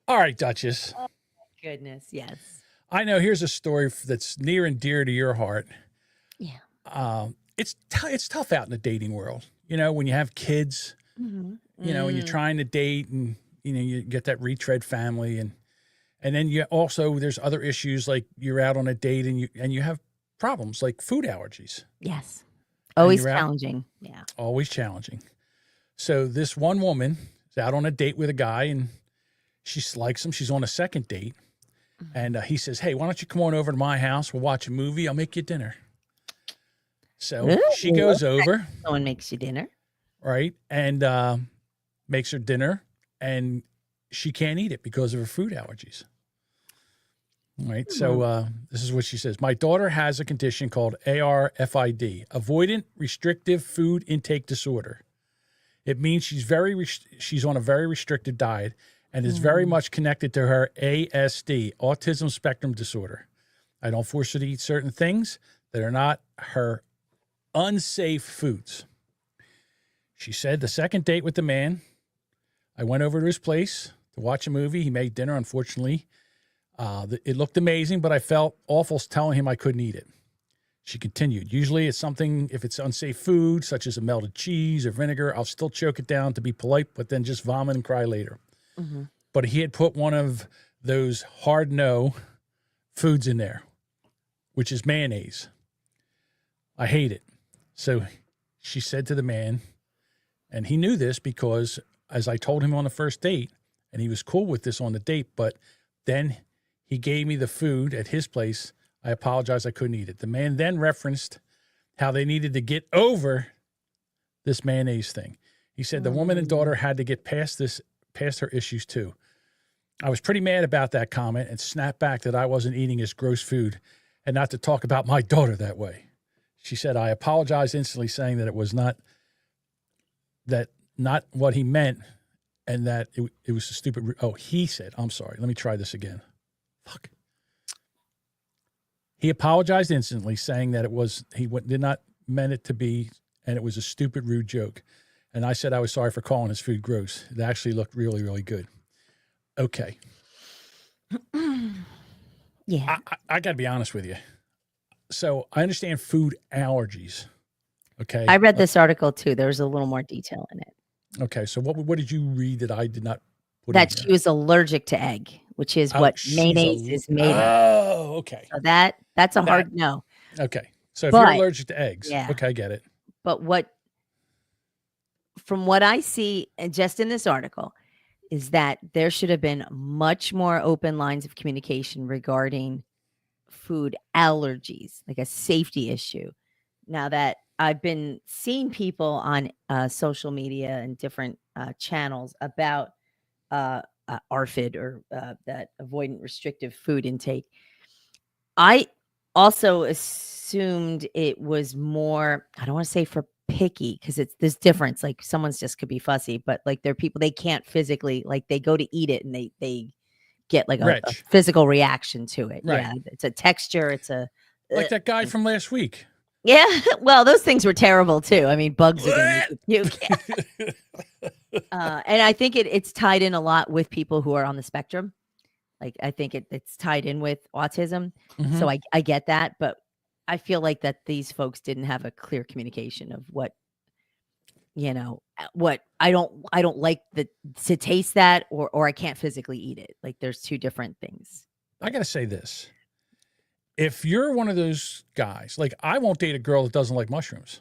All right, Duchess. Oh, my goodness. Yes. I know. Here's a story that's near and dear to your heart. Yeah. It's tough out in the dating world. You know, when you have kids, you know, and you're trying to date, and you know, you get that retread family, and then you also there's other issues like you're out on a date and you have problems like food allergies. Yes. Always challenging. Yeah. Always challenging. So this one woman is out on a date with a guy, and she likes him. She's on a second date. And he says, hey, why don't you come on over to my house? We'll watch a movie. I'll make you dinner. So she goes over. Someone makes you dinner. Right. And makes her dinner. And she can't eat it because of her food allergies. All right. So this is what she says. My daughter has a condition called ARFID, Avoidant Restrictive Food Intake Disorder. It means she's on a very restricted diet and is very much connected to her ASD, Autism Spectrum Disorder. I don't force her to eat certain things that are not her unsafe foods. She said the second date with the man, I went over to his place to watch a movie. He made dinner, unfortunately. It looked amazing, but I felt awful telling him I couldn't eat it. She continued, usually it's something, if it's unsafe food, such as a melted cheese or vinegar, I'll still choke it down to be polite, but then just vomit and cry later. But he had put one of those hard no foods in there, which is mayonnaise. I hate it. So she said to the man, and he knew this because as I told him on the first date, and he was cool with this on the date, but then he gave me the food at his place. I apologize, I couldn't eat it. The man then referenced how they needed to get over this mayonnaise thing. He said the woman and daughter had to get past her issues too. I was pretty mad about that comment and snapped back that I wasn't eating his gross food and not to talk about my daughter that way. She said, I apologized instantly, saying that it was not what he meant and that it was a stupid. He said, I'm sorry. Let me try this again. Fuck. He apologized instantly, saying that he did not meant it to be, and it was a stupid, rude joke. And I said I was sorry for calling his food gross. It actually looked really, really good. Okay. Yeah. I got to be honest with you. So I understand food allergies. Okay. I read this article too. There was a little more detail in it. Okay. So what did you read that I did not put That in she there? was allergic to egg, which is what mayonnaise is made of. Oh, okay. So that's a hard no. Okay. So if you're allergic to eggs, yeah. okay, I get it. But from what I see, and just in this article, is that there should have been much more open lines of communication regarding food allergies, like a safety issue. Now that I've been seeing people on social media and different channels about ARFID or that avoidant restrictive food intake, I also assumed it was more, I don't want to say for picky, because it's this difference. Like someone's just could be fussy, but like there are people, they can't physically, like they go to eat it and they get like a physical reaction to it. Right. Yeah. It's a texture. It's a like that guy from last week. Yeah. Well, those things were terrible too. I mean, bugs are going to and I think it's tied in a lot with people who are on the spectrum. Like I think it's tied in with autism. So I get that, but I feel like that these folks didn't have a clear communication of what I don't like to taste that or I can't physically eat it. Like there's two different things. I got to say this. If you're one of those guys, like I won't date a girl that doesn't like mushrooms.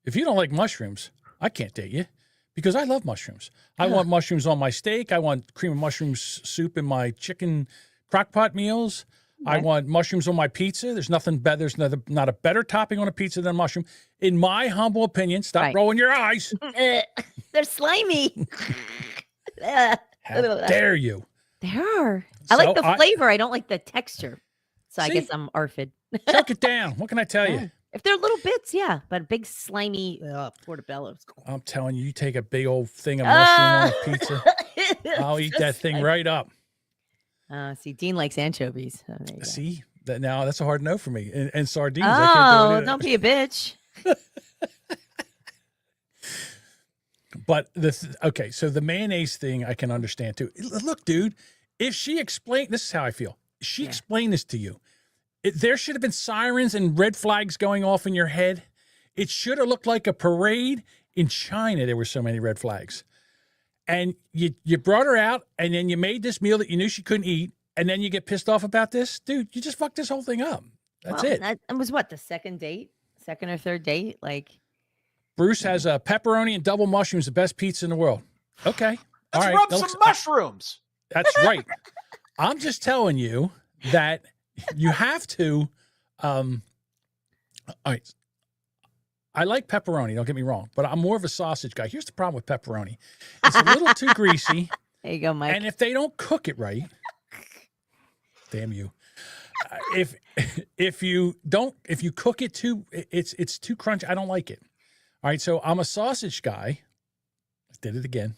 If you don't like mushrooms, I can't date you because I love mushrooms. I want mushrooms on my steak. I want cream of mushrooms soup in my chicken crock pot meals. I want mushrooms on my pizza. There's nothing better. There's not a better topping on a pizza than mushroom. In my humble opinion, stop rolling your eyes. They're slimy. How dare you? They are. I like the flavor. I don't like the texture. So I guess I'm ARFID. Choke it down. What can I tell you? If they're little bits, yeah. But big slimy portobello's cool. I'm telling you, you take a big old thing of mushroom on a pizza. I'll eat that thing right up. See, Dean likes anchovies. So see, now that's a hard no for me. And sardines. Oh, I can't do don't be a bitch. But okay, so the mayonnaise thing I can understand too. Look, dude, if she explained, this is how I feel. She explained this to you. There should have been sirens and red flags going off in your head. It should have looked like a parade. In China, there were so many red flags. And you brought her out, and then you made this meal that you knew she couldn't eat, and then you get pissed off about this? Dude, you just fucked this whole thing up. That's it. That was what, the second or third date? Like, Bruce has a pepperoni and double mushrooms, the best pizza in the world. Okay. Let's all right. rub some mushrooms. That's right. I'm just telling you that you have to. All right. I like pepperoni, don't get me wrong, but I'm more of a sausage guy. Here's the problem with pepperoni. It's a little too greasy. There you go, Mike. And if they don't cook it right, damn you. If you cook it too, it's too crunchy. I don't like it. All right, so I'm a sausage guy. I did it again.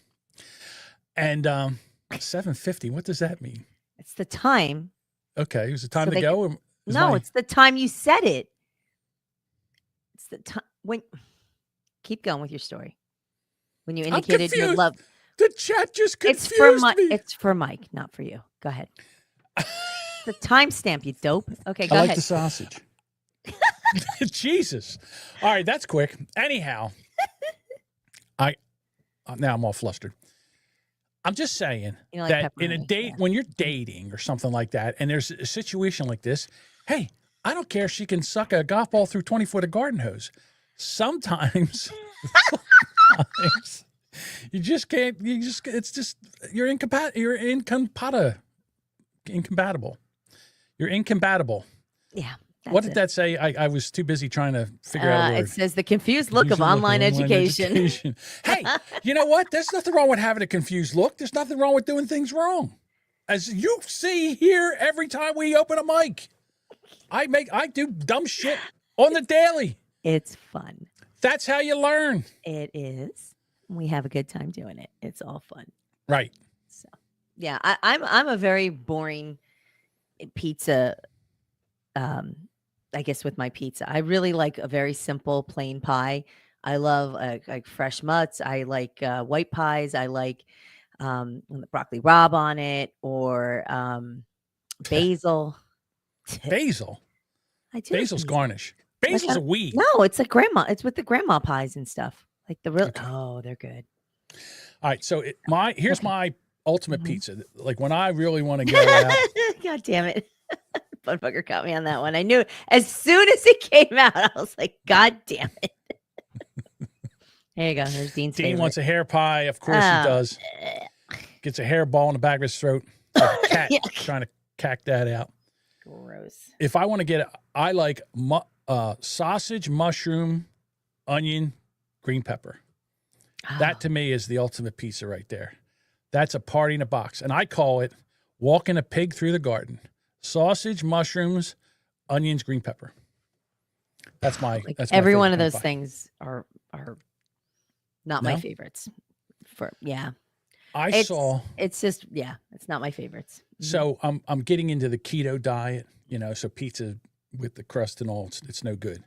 And $7.50, what does that mean? It's the time. Okay, it was the time to go? It's the time you said it. It's the time when. Keep going with your story. When you indicated your love. The chat just confused me. It's for Mike, not for you. Go ahead. The timestamp, you dope. Okay, go ahead. I like the sausage. Jesus. All right, that's quick. Anyhow, now I'm all flustered. I'm just saying that in a date, when you're dating or something like that, and there's a situation like this, hey, I don't care if she can suck a golf ball through 20 foot of garden hose. Sometimes you just can't. You're incompatible. You're incompatible. Yeah. What did that say? I was too busy trying to figure out a word. It says the confused look of online education. Hey, you know what? There's nothing wrong with having a confused look. There's nothing wrong with doing things wrong. As you see here, every time we open a mic, I do dumb shit on the daily. It's fun. That's how you learn. It is. We have a good time doing it. It's all fun. Right. So, yeah, I'm a very boring pizza. I guess with my pizza, I really like a very simple plain pie. I love like fresh mutts. I like white pies. I like the broccoli rabe on it or basil. Basil. I do. Basil's garnish. Basil's a weed. No, it's like grandma. It's with the grandma pies and stuff. Like the real. Okay. Oh, they're good. All right. So here's my ultimate pizza. Like when I really want to go out. God damn it. Buttfucker caught me on that one. I knew as soon as it came out, I was like, God damn it. There you go. There's Dean's Dean favorite. wants a hair pie. Of course he does. Gets a hairball in the back of his throat. Like a cat trying to cack that out. Gross. If I want to get it, I like sausage, mushroom, onion, green pepper. That to me is the ultimate pizza right there. That's a party in a box. And I call it walking a pig through the garden. Sausage, mushrooms, onions, green pepper. That's my every one of those things are not my favorites. It's just it's not my favorites. So I'm getting into the keto diet, so pizza with the crust and all, it's no good.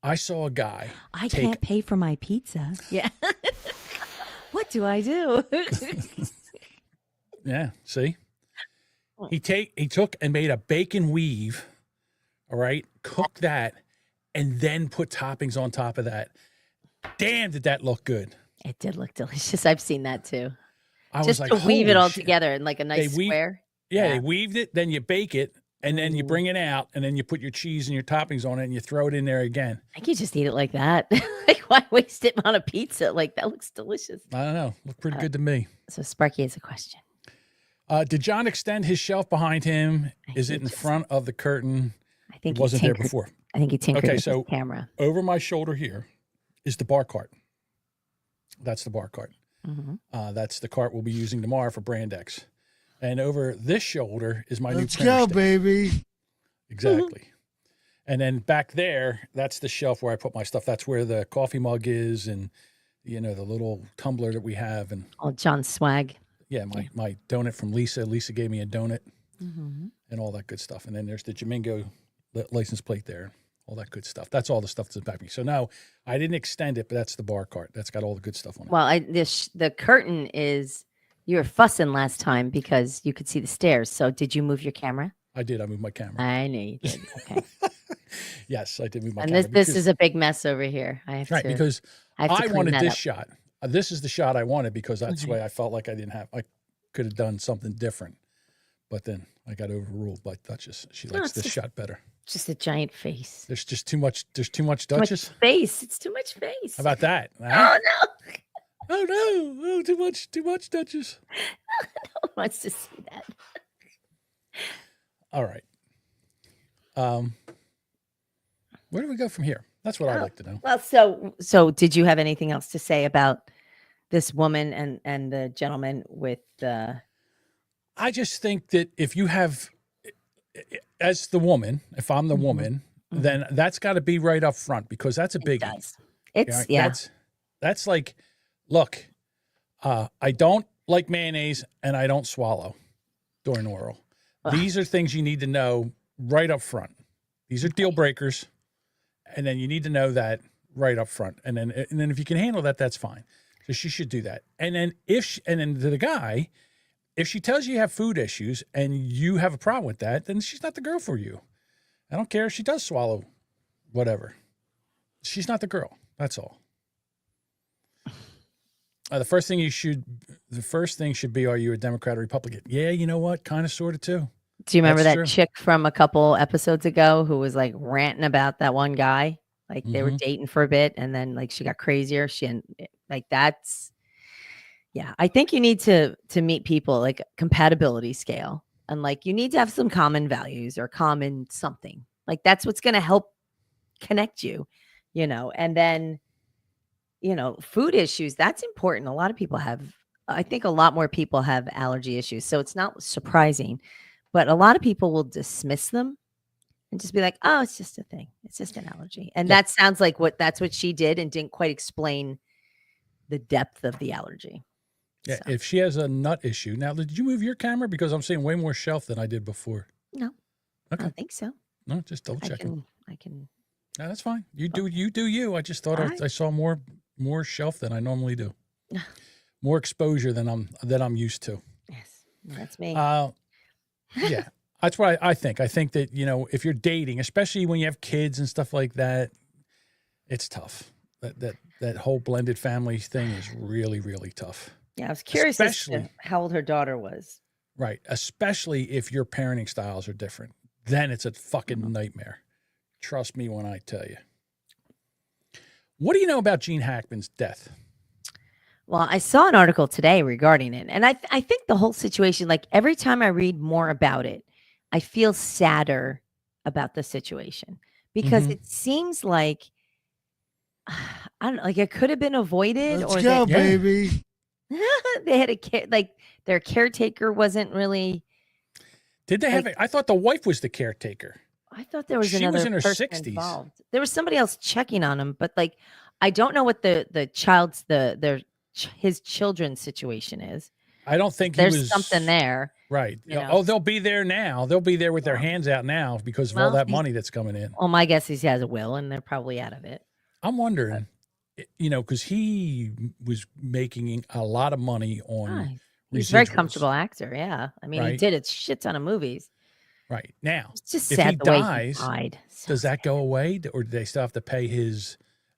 I saw a guy. I can't pay for my pizza. Yeah. What do I do? Yeah, see? He took and made a bacon weave, all right, cooked that, and then put toppings on top of that. Damn, did that look good. It did look delicious. I've seen that too. I Just was like, to weave it all shit. together in like a nice square. They weaved it, then you bake it, and then you bring it out, and then you put your cheese and your toppings on it, and you throw it in there again. I could just eat it like that. Like, why waste it on a pizza? Like, that looks delicious. I don't know. Looked pretty good to me. So Sparky has a question. Did John extend his shelf behind him? Is it in front of the curtain? I think it he wasn't there tinkered- before. I think he tinkered Okay, with so his camera. over my shoulder here is the bar cart. That's the bar cart. Mhm. That's the cart we'll be using tomorrow for Brand X. And over this shoulder is my Let's new printer go, stand. baby. Exactly. And then back there, that's the shelf where I put my stuff. That's where the coffee mug is, and the little tumbler that we have, and All John's swag. yeah, my donut from Lisa. Lisa gave me a donut, Mhm. and all that good stuff. And then there's the Jamingo license plate there, all that good stuff. That's all the stuff that's in back of me. So no, I didn't extend it, but that's the bar cart. That's got all the good stuff on it. Well, the curtain is. You were fussing last time because you could see the stairs. So did you move your camera? I did. I moved my camera. I knew you did. Okay. Yes, I did move my And camera. this is a big mess over here. I have right to because I, have to I clean wanted that this up. shot. This is the shot I wanted because that's Mhm. the way I felt like I could have done something different. But then I got overruled by Duchess. She No, likes it's this just- shot better. Just a giant face. There's just too much. There's too much Too much Duchess. face. It's too much face. How about that? Oh no! Oh no! Oh, too much Duchess. No one wants to see that. All right. Where do we go from here? That's what I'd like to know. Well, so did you have anything else to say about this woman and the gentleman with the? I just think that if you have, as the woman, if I'm the woman, then that's got to be right up front because that's a biggie. It's That's like, look, I don't like mayonnaise and I don't swallow during oral. These are things you need to know right up front. These are deal breakers, and then you need to know that right up front. And then if you can handle that, that's fine. So she should do that. And then to the guy, if she tells you have food issues and you have a problem with that, then she's not the girl for you. I don't care if she does swallow whatever. She's not the girl. That's all. The first thing should be, are you a Democrat or Republican? Yeah, you know what? Kind of, sort of, too. Do you remember That's that true. chick from a couple episodes ago who was like ranting about that one guy? Like they were dating for a bit, and then like she got crazier. Yeah. I think you need to meet people like compatibility scale, and like you need to have some common values or common something. Like that's what's going to help connect you, and then. Food issues, that's important. A lot of people I think a lot more people have allergy issues. So it's not surprising, but a lot of people will dismiss them and just be like, oh, it's just a thing. It's just an allergy. And that sounds like that's what she did and didn't quite explain the depth of the allergy. Yeah. So. If she has a nut issue. Now, did you move your camera? Because I'm seeing way more shelf than I did before. No, okay. I don't think so. No, just double checking. I can. No, that's fine. You do you. I just thought I saw more shelf than I normally do. More exposure than I'm used to. Yes, that's me. Yeah, that's what I think. I think that if you're dating, especially when you have kids and stuff like that, it's tough. That whole blended family thing is really, really tough. Yeah, I was curious as to how old her daughter was. Right, especially if your parenting styles are different, then it's a fucking nightmare. Trust me when I tell you. What do you know about Gene Hackman's death? Well, I saw an article today regarding it. And I think the whole situation, like every time I read more about it, I feel sadder about the situation because it seems like, I don't know, like it could have been avoided. Let's go, baby. They had their caretaker wasn't really. Did they have it? I thought the wife was the caretaker. I thought there was she another was in her person 60s. involved. There was somebody else checking on him, but like I don't know what the child's his children's situation is. I don't think there's something there. Right. Oh, they'll be there now. They'll be there with their hands out now because of all that money that's coming in. Well, my guess is he has a will, and they're probably out of it. I'm wondering, because he was making a lot of money on. He's a very comfortable actor. Yeah, I mean, he Right. did a shit ton of movies. Right. Now, It's just if sad he the way he dies, died. does that go away, or do they still have to pay his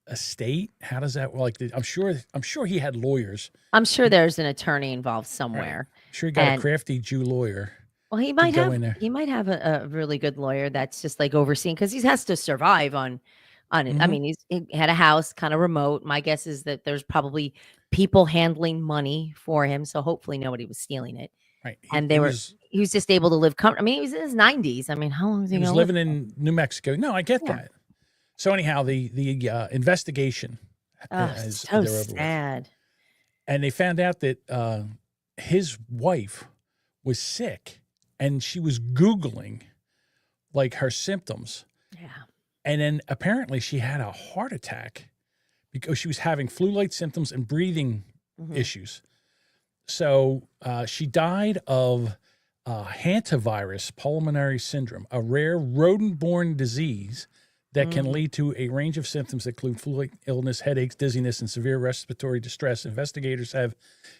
estate? How does that like? I'm sure he had lawyers. I'm sure there's an attorney involved somewhere. I'm sure he got a crafty Jew lawyer. Well, he might have a really good lawyer that's just like overseeing because he has to survive on it. I mean, he had a house kind of remote. My guess is that there's probably people handling money for him, so hopefully nobody was stealing it. Right. And he was just able to live comfortable. I mean, he was in his 90s. I mean, how long is he He was going to live? living in New Mexico. No, I get that. So anyhow, the investigation is So they're over with. sad. And they found out that his wife was sick, and she was Googling like her symptoms. Yeah. And then apparently she had a heart attack because she was having flu-like symptoms and breathing issues. So she died of hantavirus pulmonary syndrome, a rare rodent-borne disease that can lead to a range of symptoms that include flu-like illness, headaches, dizziness, and severe respiratory distress. Investigators have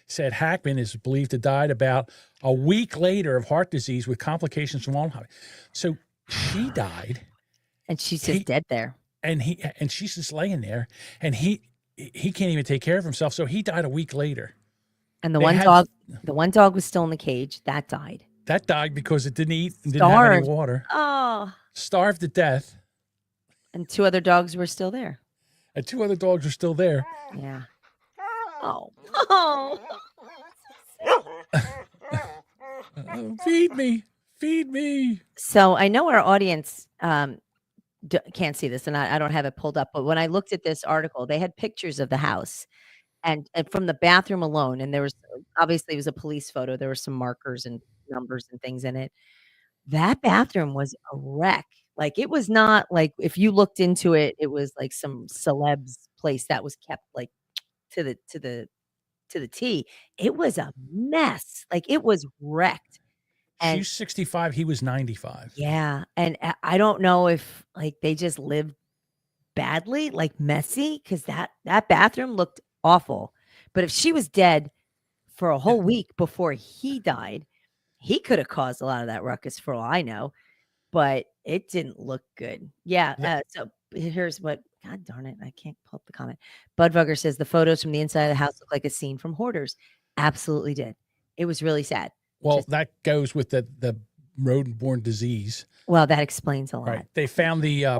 said Hackman is believed to died about a week later of heart disease with complications from Alzheimer's. So she died. And she's just dead there. And she's just laying there, and he can't even take care of himself. So he died a week later. And the one dog was still in the cage. That died. That died because it didn't eat and didn't have any water. Oh. Starved to death. And 2 other dogs were still there. And 2 other dogs were still there. Yeah. Oh. Feed me. So I know our audience can't see this, and I don't have it pulled up. But when I looked at this article, they had pictures of the house, and from the bathroom alone, and there was obviously it was a police photo. There were some markers and numbers and things in it. That bathroom was a wreck. Like, it was not like, if you looked into it, it was like some celeb's place that was kept like to the T. It was a mess. Like, it was wrecked. And She's 65. He was 95. yeah, and I don't know if like they just lived badly, like messy, because that bathroom looked awful. But if she was dead for a whole week before he died, he could have caused a lot of that ruckus for all I know. But it didn't look good. Yeah. So here's what. God darn it! I can't pull up the comment. Budvugger says the photos from the inside of the house look like a scene from Hoarders. Absolutely did. It was really sad. Well, that goes with the rodent-borne disease. Well, that explains a lot. Right. They found the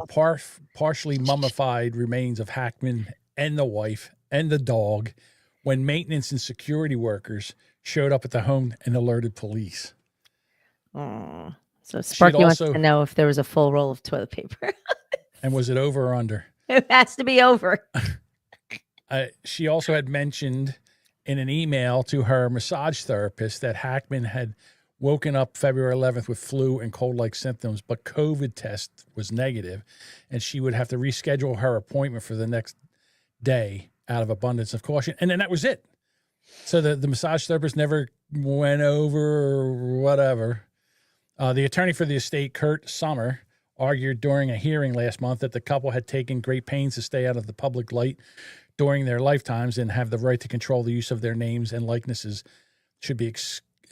partially mummified remains of Hackman and the wife and the dog when maintenance and security workers showed up at the home and alerted police. Oh, so Sparky wants to know if there was a full roll of toilet paper. And was it over or under? It has to be over. She also had mentioned in an email to her massage therapist that Hackman had woken up February 11th with flu and cold-like symptoms, but COVID test was negative, and she would have to reschedule her appointment for the next day out of abundance of caution. And then that was it. So the massage therapist never went over or whatever. The attorney for the estate, Kurt Sommer, argued during a hearing last month that the couple had taken great pains to stay out of the public light during their lifetimes and have the right to control the use of their names and likenesses should be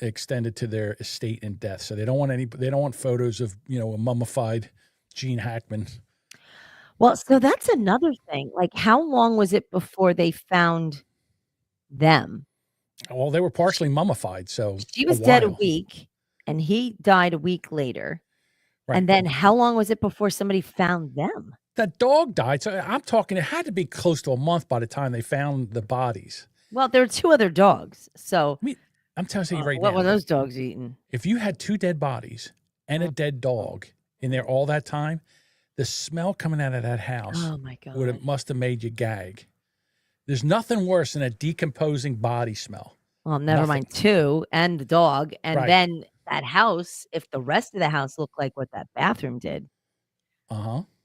extended to their estate and death. So they don't want photos of, a mummified Gene Hackman. Well, so that's another thing. Like, how long was it before they found them? Well, they were partially mummified, so she was dead a week, and he died a week later. Right. And then how long was it before somebody found them? That dog died. So I'm talking, it had to be close to a month by the time they found the bodies. Well, there were 2 other dogs. So I'm telling you right now. What were those dogs eating? If you had 2 dead bodies and a dead dog in there all that time, the smell coming out of that house must have made you gag. There's nothing worse than a decomposing body smell. Well, never mind 2 and the dog. And then that house, if the rest of the house looked like what that bathroom did,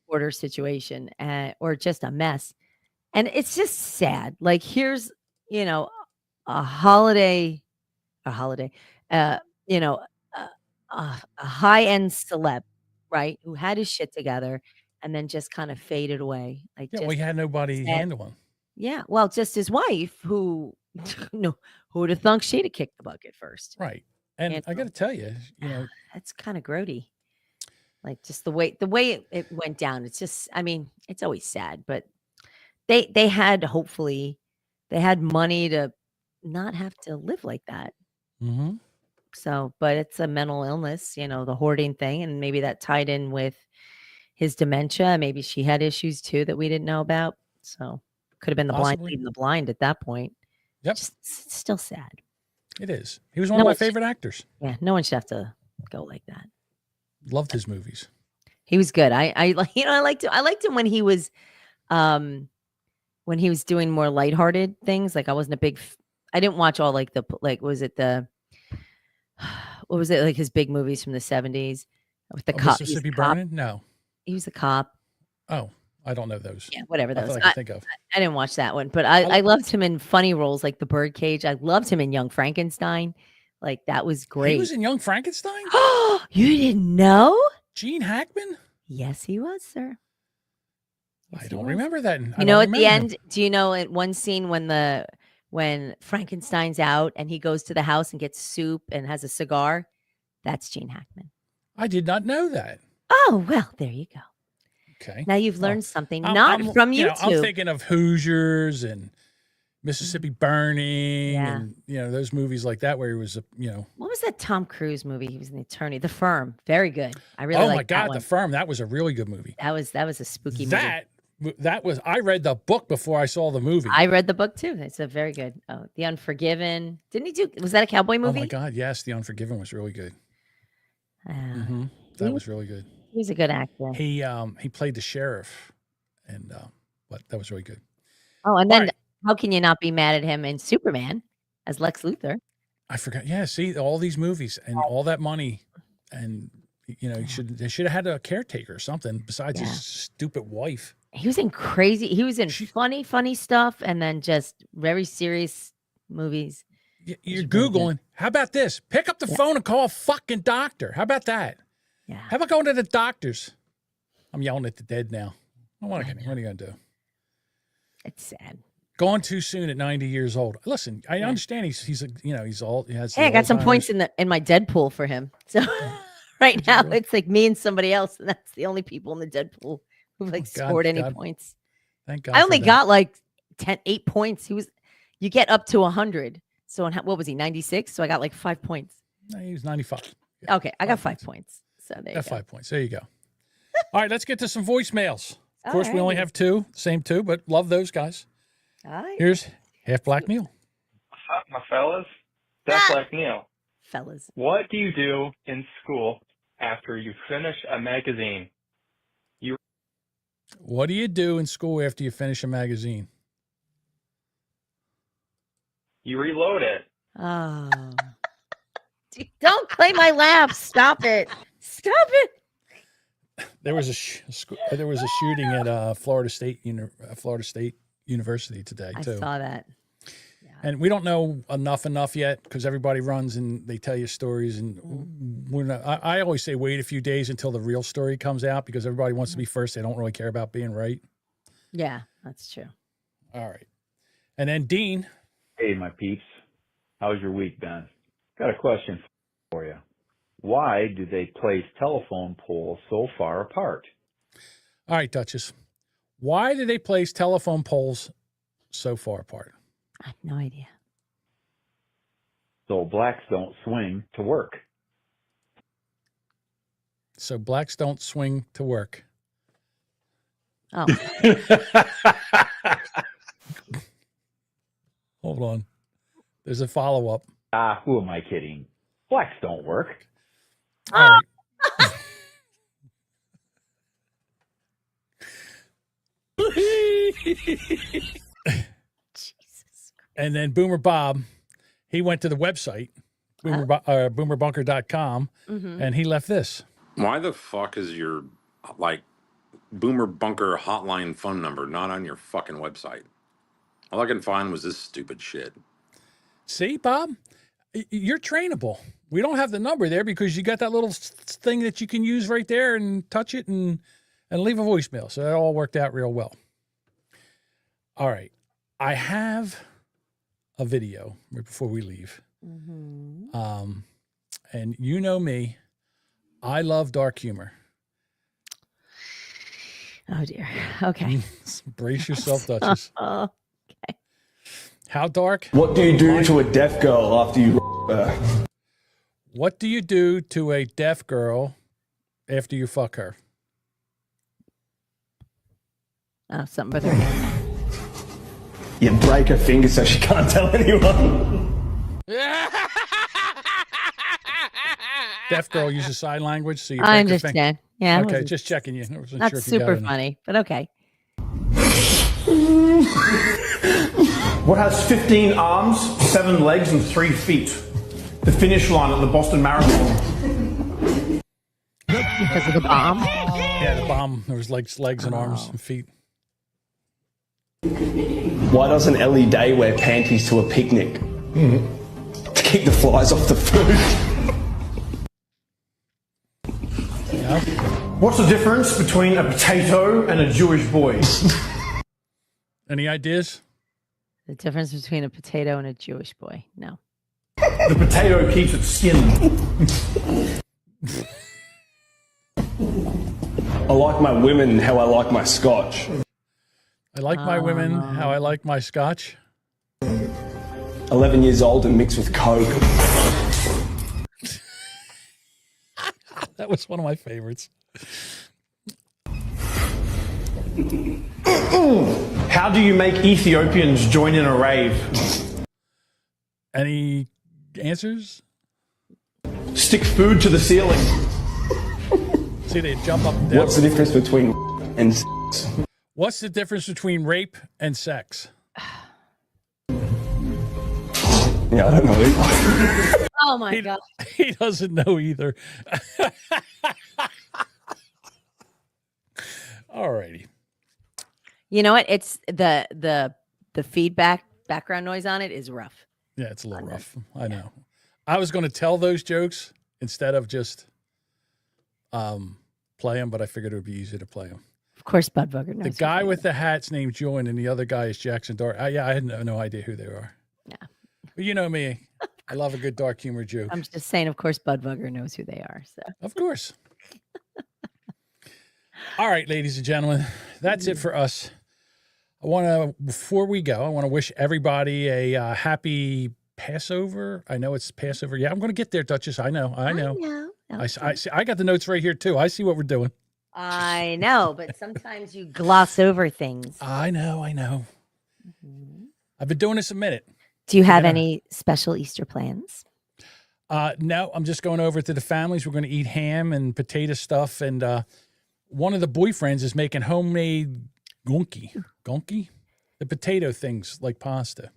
order situation, or just a mess. And it's just sad. Like, here's, a high-end celeb, right? Who had his shit together and then just kind of faded away. Like, we had nobody handle him. Yeah. Well, just his wife, who would have thunk she'd have kicked the bucket first. Right. And I got to tell you, that's kind of grody. Like, just the way it went down. It's just, I mean, it's always sad, but they had money to not have to live like that. Mm-hmm. So, but it's a mental illness, the hoarding thing, and maybe that tied in with his dementia. Maybe she had issues too that we didn't know about. So, could have been the blind leading the blind at that point. Yep. Just still sad. It is. He was one of my favorite actors. Yeah, no one should have to go like that. Loved his movies. He was good. I liked him when he was doing more lighthearted things. Like I wasn't a big I didn't watch all like was it like his big movies from the 70s with the cop? Mississippi Burning? No. He was a cop. Oh, I don't know those. Yeah, whatever those. I think of. I didn't watch that one, but I loved him in funny roles like The Birdcage. I loved him in Young Frankenstein. Like that was great. He was in Young Frankenstein? Oh, you didn't know? Gene Hackman? Yes, he was, sir. Yes, I don't remember that. You know, at the end, do you know at one scene when Frankenstein's out and he goes to the house and gets soup and has a cigar? That's Gene Hackman. I did not know that. Oh, well, there you go. Okay. Now you've learned something, from YouTube. I'm thinking of Hoosiers and Mississippi Burning and, those movies like that where he was, What was that Tom Cruise movie? He was an attorney. The Firm. Very good. I really liked that one. Oh, my God, The Firm. That was a really good movie. That was a spooky movie. I read the book before I saw the movie. I read the book too. It's a very good. Oh, The Unforgiven. Was that a cowboy movie? Oh my God, yes, The Unforgiven was really good. That was really good. He's a good actor. He played the sheriff, and but that was really good. Oh, and then how can you not be mad at him in Superman as Lex Luthor? I forgot. Yeah, see all these movies and all that money, and they should have had a caretaker or something besides his stupid wife. He was in funny stuff, and then just very serious movies. You're Googling. How about this? Pick up the phone and call a fucking doctor. How about that? Yeah. How about going to the doctors? I'm yelling at the dead now. What are you going to do? It's sad. Gone too soon at 90 years old. Listen, I understand he's all he has. Hey, I got some points in my Deadpool for him. So right now it's like me and somebody else, and that's the only people in the Deadpool who scored any points. Thank God. I only got like 8 points. You get up to 100. So what was he, 96? So I got like 5 points. No, he was 95. Yeah, okay, I got 5 points. So there you go. 5 points. There you go. All right, let's get to some voicemails. Of course, we only have two, same two, but love those guys. All right. Here's Half Black Neil. What's up, my fellas? That's Black Neil. Fellas. What do you do in school after you finish a magazine? What do you do in school after you finish a magazine? You reload it. Oh. Don't play my laugh. Stop it. Stop it. There was a shooting at Florida State University today too. I saw that. Yeah. And we don't know enough yet because everybody runs and they tell you stories, and we're not. I always say wait a few days until the real story comes out because everybody wants to be first. They don't really care about being right. Yeah, that's true. All right, and then Dean. Hey, my peeps, how's your week been? Got a question for you. Why do they place telephone poles so far apart? All right, Duchess. Why do they place telephone poles so far apart? I have no idea. So blacks don't swing to work. So blacks don't swing to work. Oh. Hold on. There's a follow-up. Who am I kidding? Blacks don't work. All right. And then Boomer Bob, he went to the website, boomerbunker.com, and he left this. Why the fuck is your, Boomer Bunker hotline phone number not on your fucking website? All I can find was this stupid shit. See, Bob? You're trainable. We don't have the number there because you got that little thing that you can use right there and touch it and leave a voicemail. So that all worked out real well. All right. I have a video right before we leave. And you know me. I love dark humor. Oh, dear. Okay. Brace yourself, Duchess. Okay. How dark? What do you do to a deaf girl after you her? What do you do to a deaf girl after you fuck her? Something with her hand. You break her finger so she can't tell anyone. Deaf girl uses sign language, so you I break your finger. understand. Yeah. Okay, just checking you. I wasn't Not sure if you got super it. funny, but okay. What has 15 arms, 7 legs, and 3 feet? The finish line at the Boston Marathon. Because of the bomb? Yeah, the bomb. There was legs and arms and feet. Why doesn't Ellie Day wear panties to a picnic? To keep the flies off the food. Yeah. What's the difference between a potato and a Jewish boy? Any ideas? The difference between a potato and a Jewish boy. No. The potato keeps its skin. I like my women how I like my scotch. I like my women how I like my scotch. 11 years old and mixed with Coke. That was one of my favorites. How do you make Ethiopians join in a rave? Any answers? Stick food to the ceiling. See, they jump up and down. What's the difference between and sex? What's the difference between rape and sex? Yeah, I don't know either. Oh my God. He doesn't know either. All righty. You know what? It's the background noise on it is rough. Yeah, it's a little rough. I know. I was going to tell those jokes instead of just play them, but I figured it would be easier to play them. Of course, Budbugger knows. The guy with the hat's named Join, and the other guy is Jackson Dark. Yeah, I had no idea who they are. Yeah. But you know me. I love a good dark humor joke. I'm just saying, of course, Budbugger knows who they are. So Of course. All right, ladies and gentlemen, that's it for us. Before we go, I want to wish everybody a happy Passover. I know it's Passover. Yeah, I'm going to get there, Duchess. I know. I see. I got the notes right here, too. I see what we're doing. I know, but sometimes you gloss over things. I know. I've been doing this a minute. Do you have any special Easter plans? No, I'm just going over to the families. We're going to eat ham and potato stuff. And one of the boyfriends is making homemade gonki. Gonki? The potato things like pasta.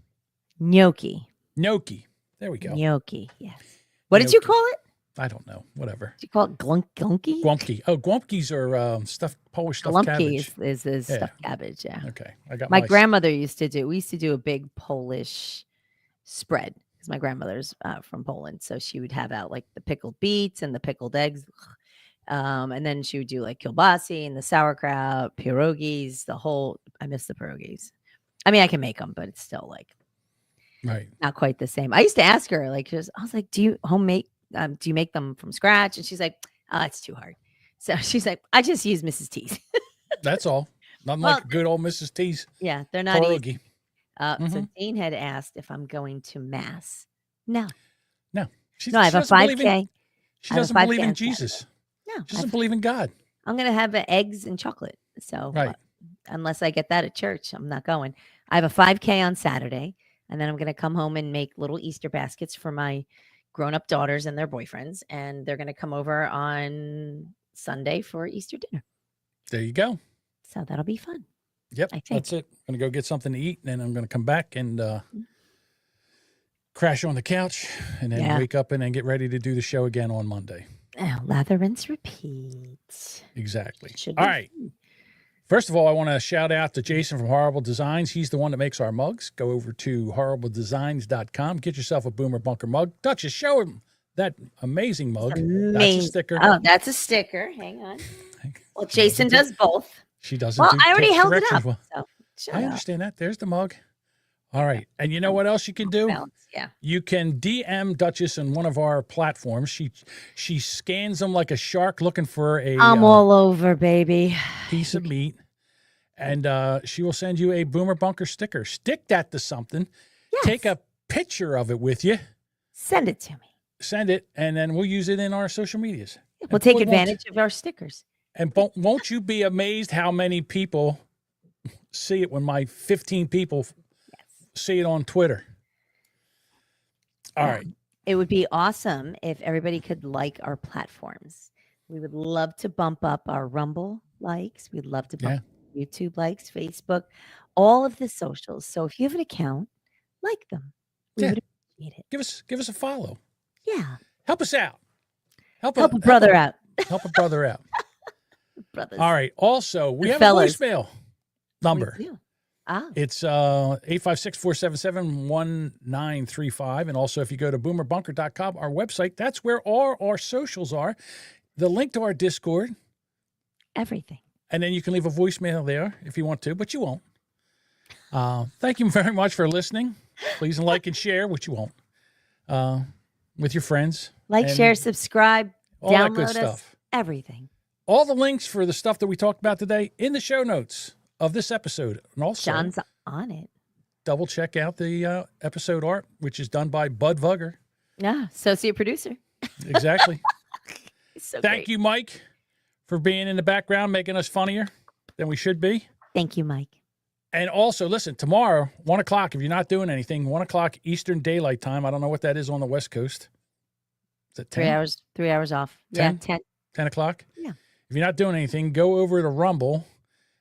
Gnocchi. There we go. Gnocchi, yes. What did you call it? I don't know. Whatever. Did you call it glunky? Gwumpke. Oh, gwumpkes are stuffed Polish stuffed cabbage. is stuffed cabbage, yeah. Okay. I got my grandmother used to do. We used to do a big Polish spread because my grandmother's from Poland. So she would have out like the pickled beets and the pickled eggs. And then she would do like kielbasi and the sauerkraut, pierogies, I miss the pierogies. I mean, I can make them, but it's still like not quite the same. I used to ask her, I was like, do you make them from scratch? And she's like, oh, it's too hard. So she's like, I just use Mrs. T's. That's all. Nothing like good old Mrs. T's. Yeah, they're not pierogi. So Dean had asked if I'm going to mass. No. I have a 5K. She doesn't believe in Jesus. No. She doesn't believe in God. I'm going to have eggs and chocolate. So unless I get that at church, I'm not going. I have a 5K on Saturday, and then I'm going to come home and make little Easter baskets for my grown-up daughters and their boyfriends, and they're going to come over on Sunday for Easter dinner. There you go. So that'll be fun. Yep, that's it. I'm going to go get something to eat, and then I'm going to come back and crash on the couch, and then wake up and then get ready to do the show again on Monday. Lather, rinse, repeat. Exactly. All right. First of all, I want to shout out to Jason from Horrible Designs. He's the one that makes our mugs. Go over to horribledesigns.com. Get yourself a Boomer Bunker mug. Duchess, show him that amazing mug. That's a sticker. Oh, that's a sticker. Hang on. Well, Jason does both. She doesn't. Well, I already held it up. Well. So I understand that. There's the mug. All right. And you know what else you can do? Yeah. You can DM Duchess on one of our platforms. She scans them like a shark looking for I'm all over, baby. Piece of meat. And she will send you a Boomer Bunker sticker. Stick that to something. Yes. Take a picture of it with you. Send it to me. Send it, and then we'll use it in our social medias. We'll take advantage of our stickers. And won't you be amazed how many people see it when my 15 people see it on Twitter? All right. It would be awesome if everybody could like our platforms. We would love to bump up our Rumble likes. We'd love to bump up YouTube likes, Facebook, all of the socials. So if you have an account, like them. We would appreciate it. Give us a follow. Yeah. Help us out. Help a brother out. Help a brother out. Brothers. All right. Also, we The have fellas. a voicemail number. We do. Ah. It's 856-477-1935. And also, if you go to boomerbunker.com, our website, that's where all our socials are. The link to our Discord. Everything. And then you can leave a voicemail there if you want to, but you won't. Thank you very much for listening. Please like and share, which you won't, with your friends. Like, and share, subscribe, all that download good us, stuff. everything. All the links for the stuff that we talked about today in the show notes of this episode. And also, John's on it. Double check out the episode art, which is done by Bud Vugger. Yeah, associate producer. Exactly. So Thank you, Mike, for being in the background, making us funnier than we should be. Thank you, Mike. And also, listen, tomorrow, 1 o'clock, if you're not doing anything, 1 o'clock Eastern Daylight Time. I don't know what that is on the West Coast. Is it 10? 3 hours off. 10? Yeah, 10. 10 o'clock? Yeah. If you're not doing anything, go over to Rumble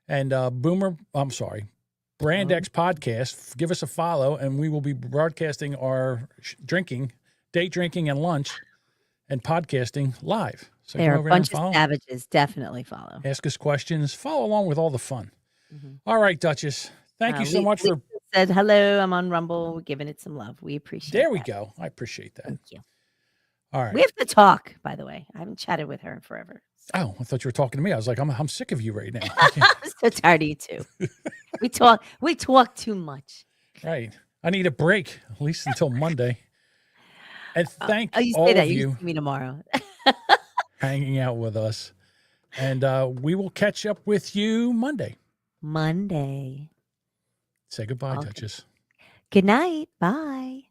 and Brand X Podcast. Give us a follow, and we will be broadcasting our day drinking and lunch and podcasting live. So There come are over a there and bunch of follow. savages. Definitely follow. Ask us questions. Follow along with all the fun. All right, Duchess. Thank you so much for... Lisa said hello. I'm on Rumble. We're giving it some love. We appreciate it. There we go. I appreciate that. Thank you. All right. We have to talk, by the way. I haven't chatted with her in forever. Oh, I thought you were talking to me. I was like, I'm sick of you right now. I'm so tired of you too. We talk too much. Right. I need a break, at least until Monday. And thank you all say that. of You you see me tomorrow. hanging out with us. And we will catch up with you Monday. Monday. Say goodbye, Duchess. Good night. Bye.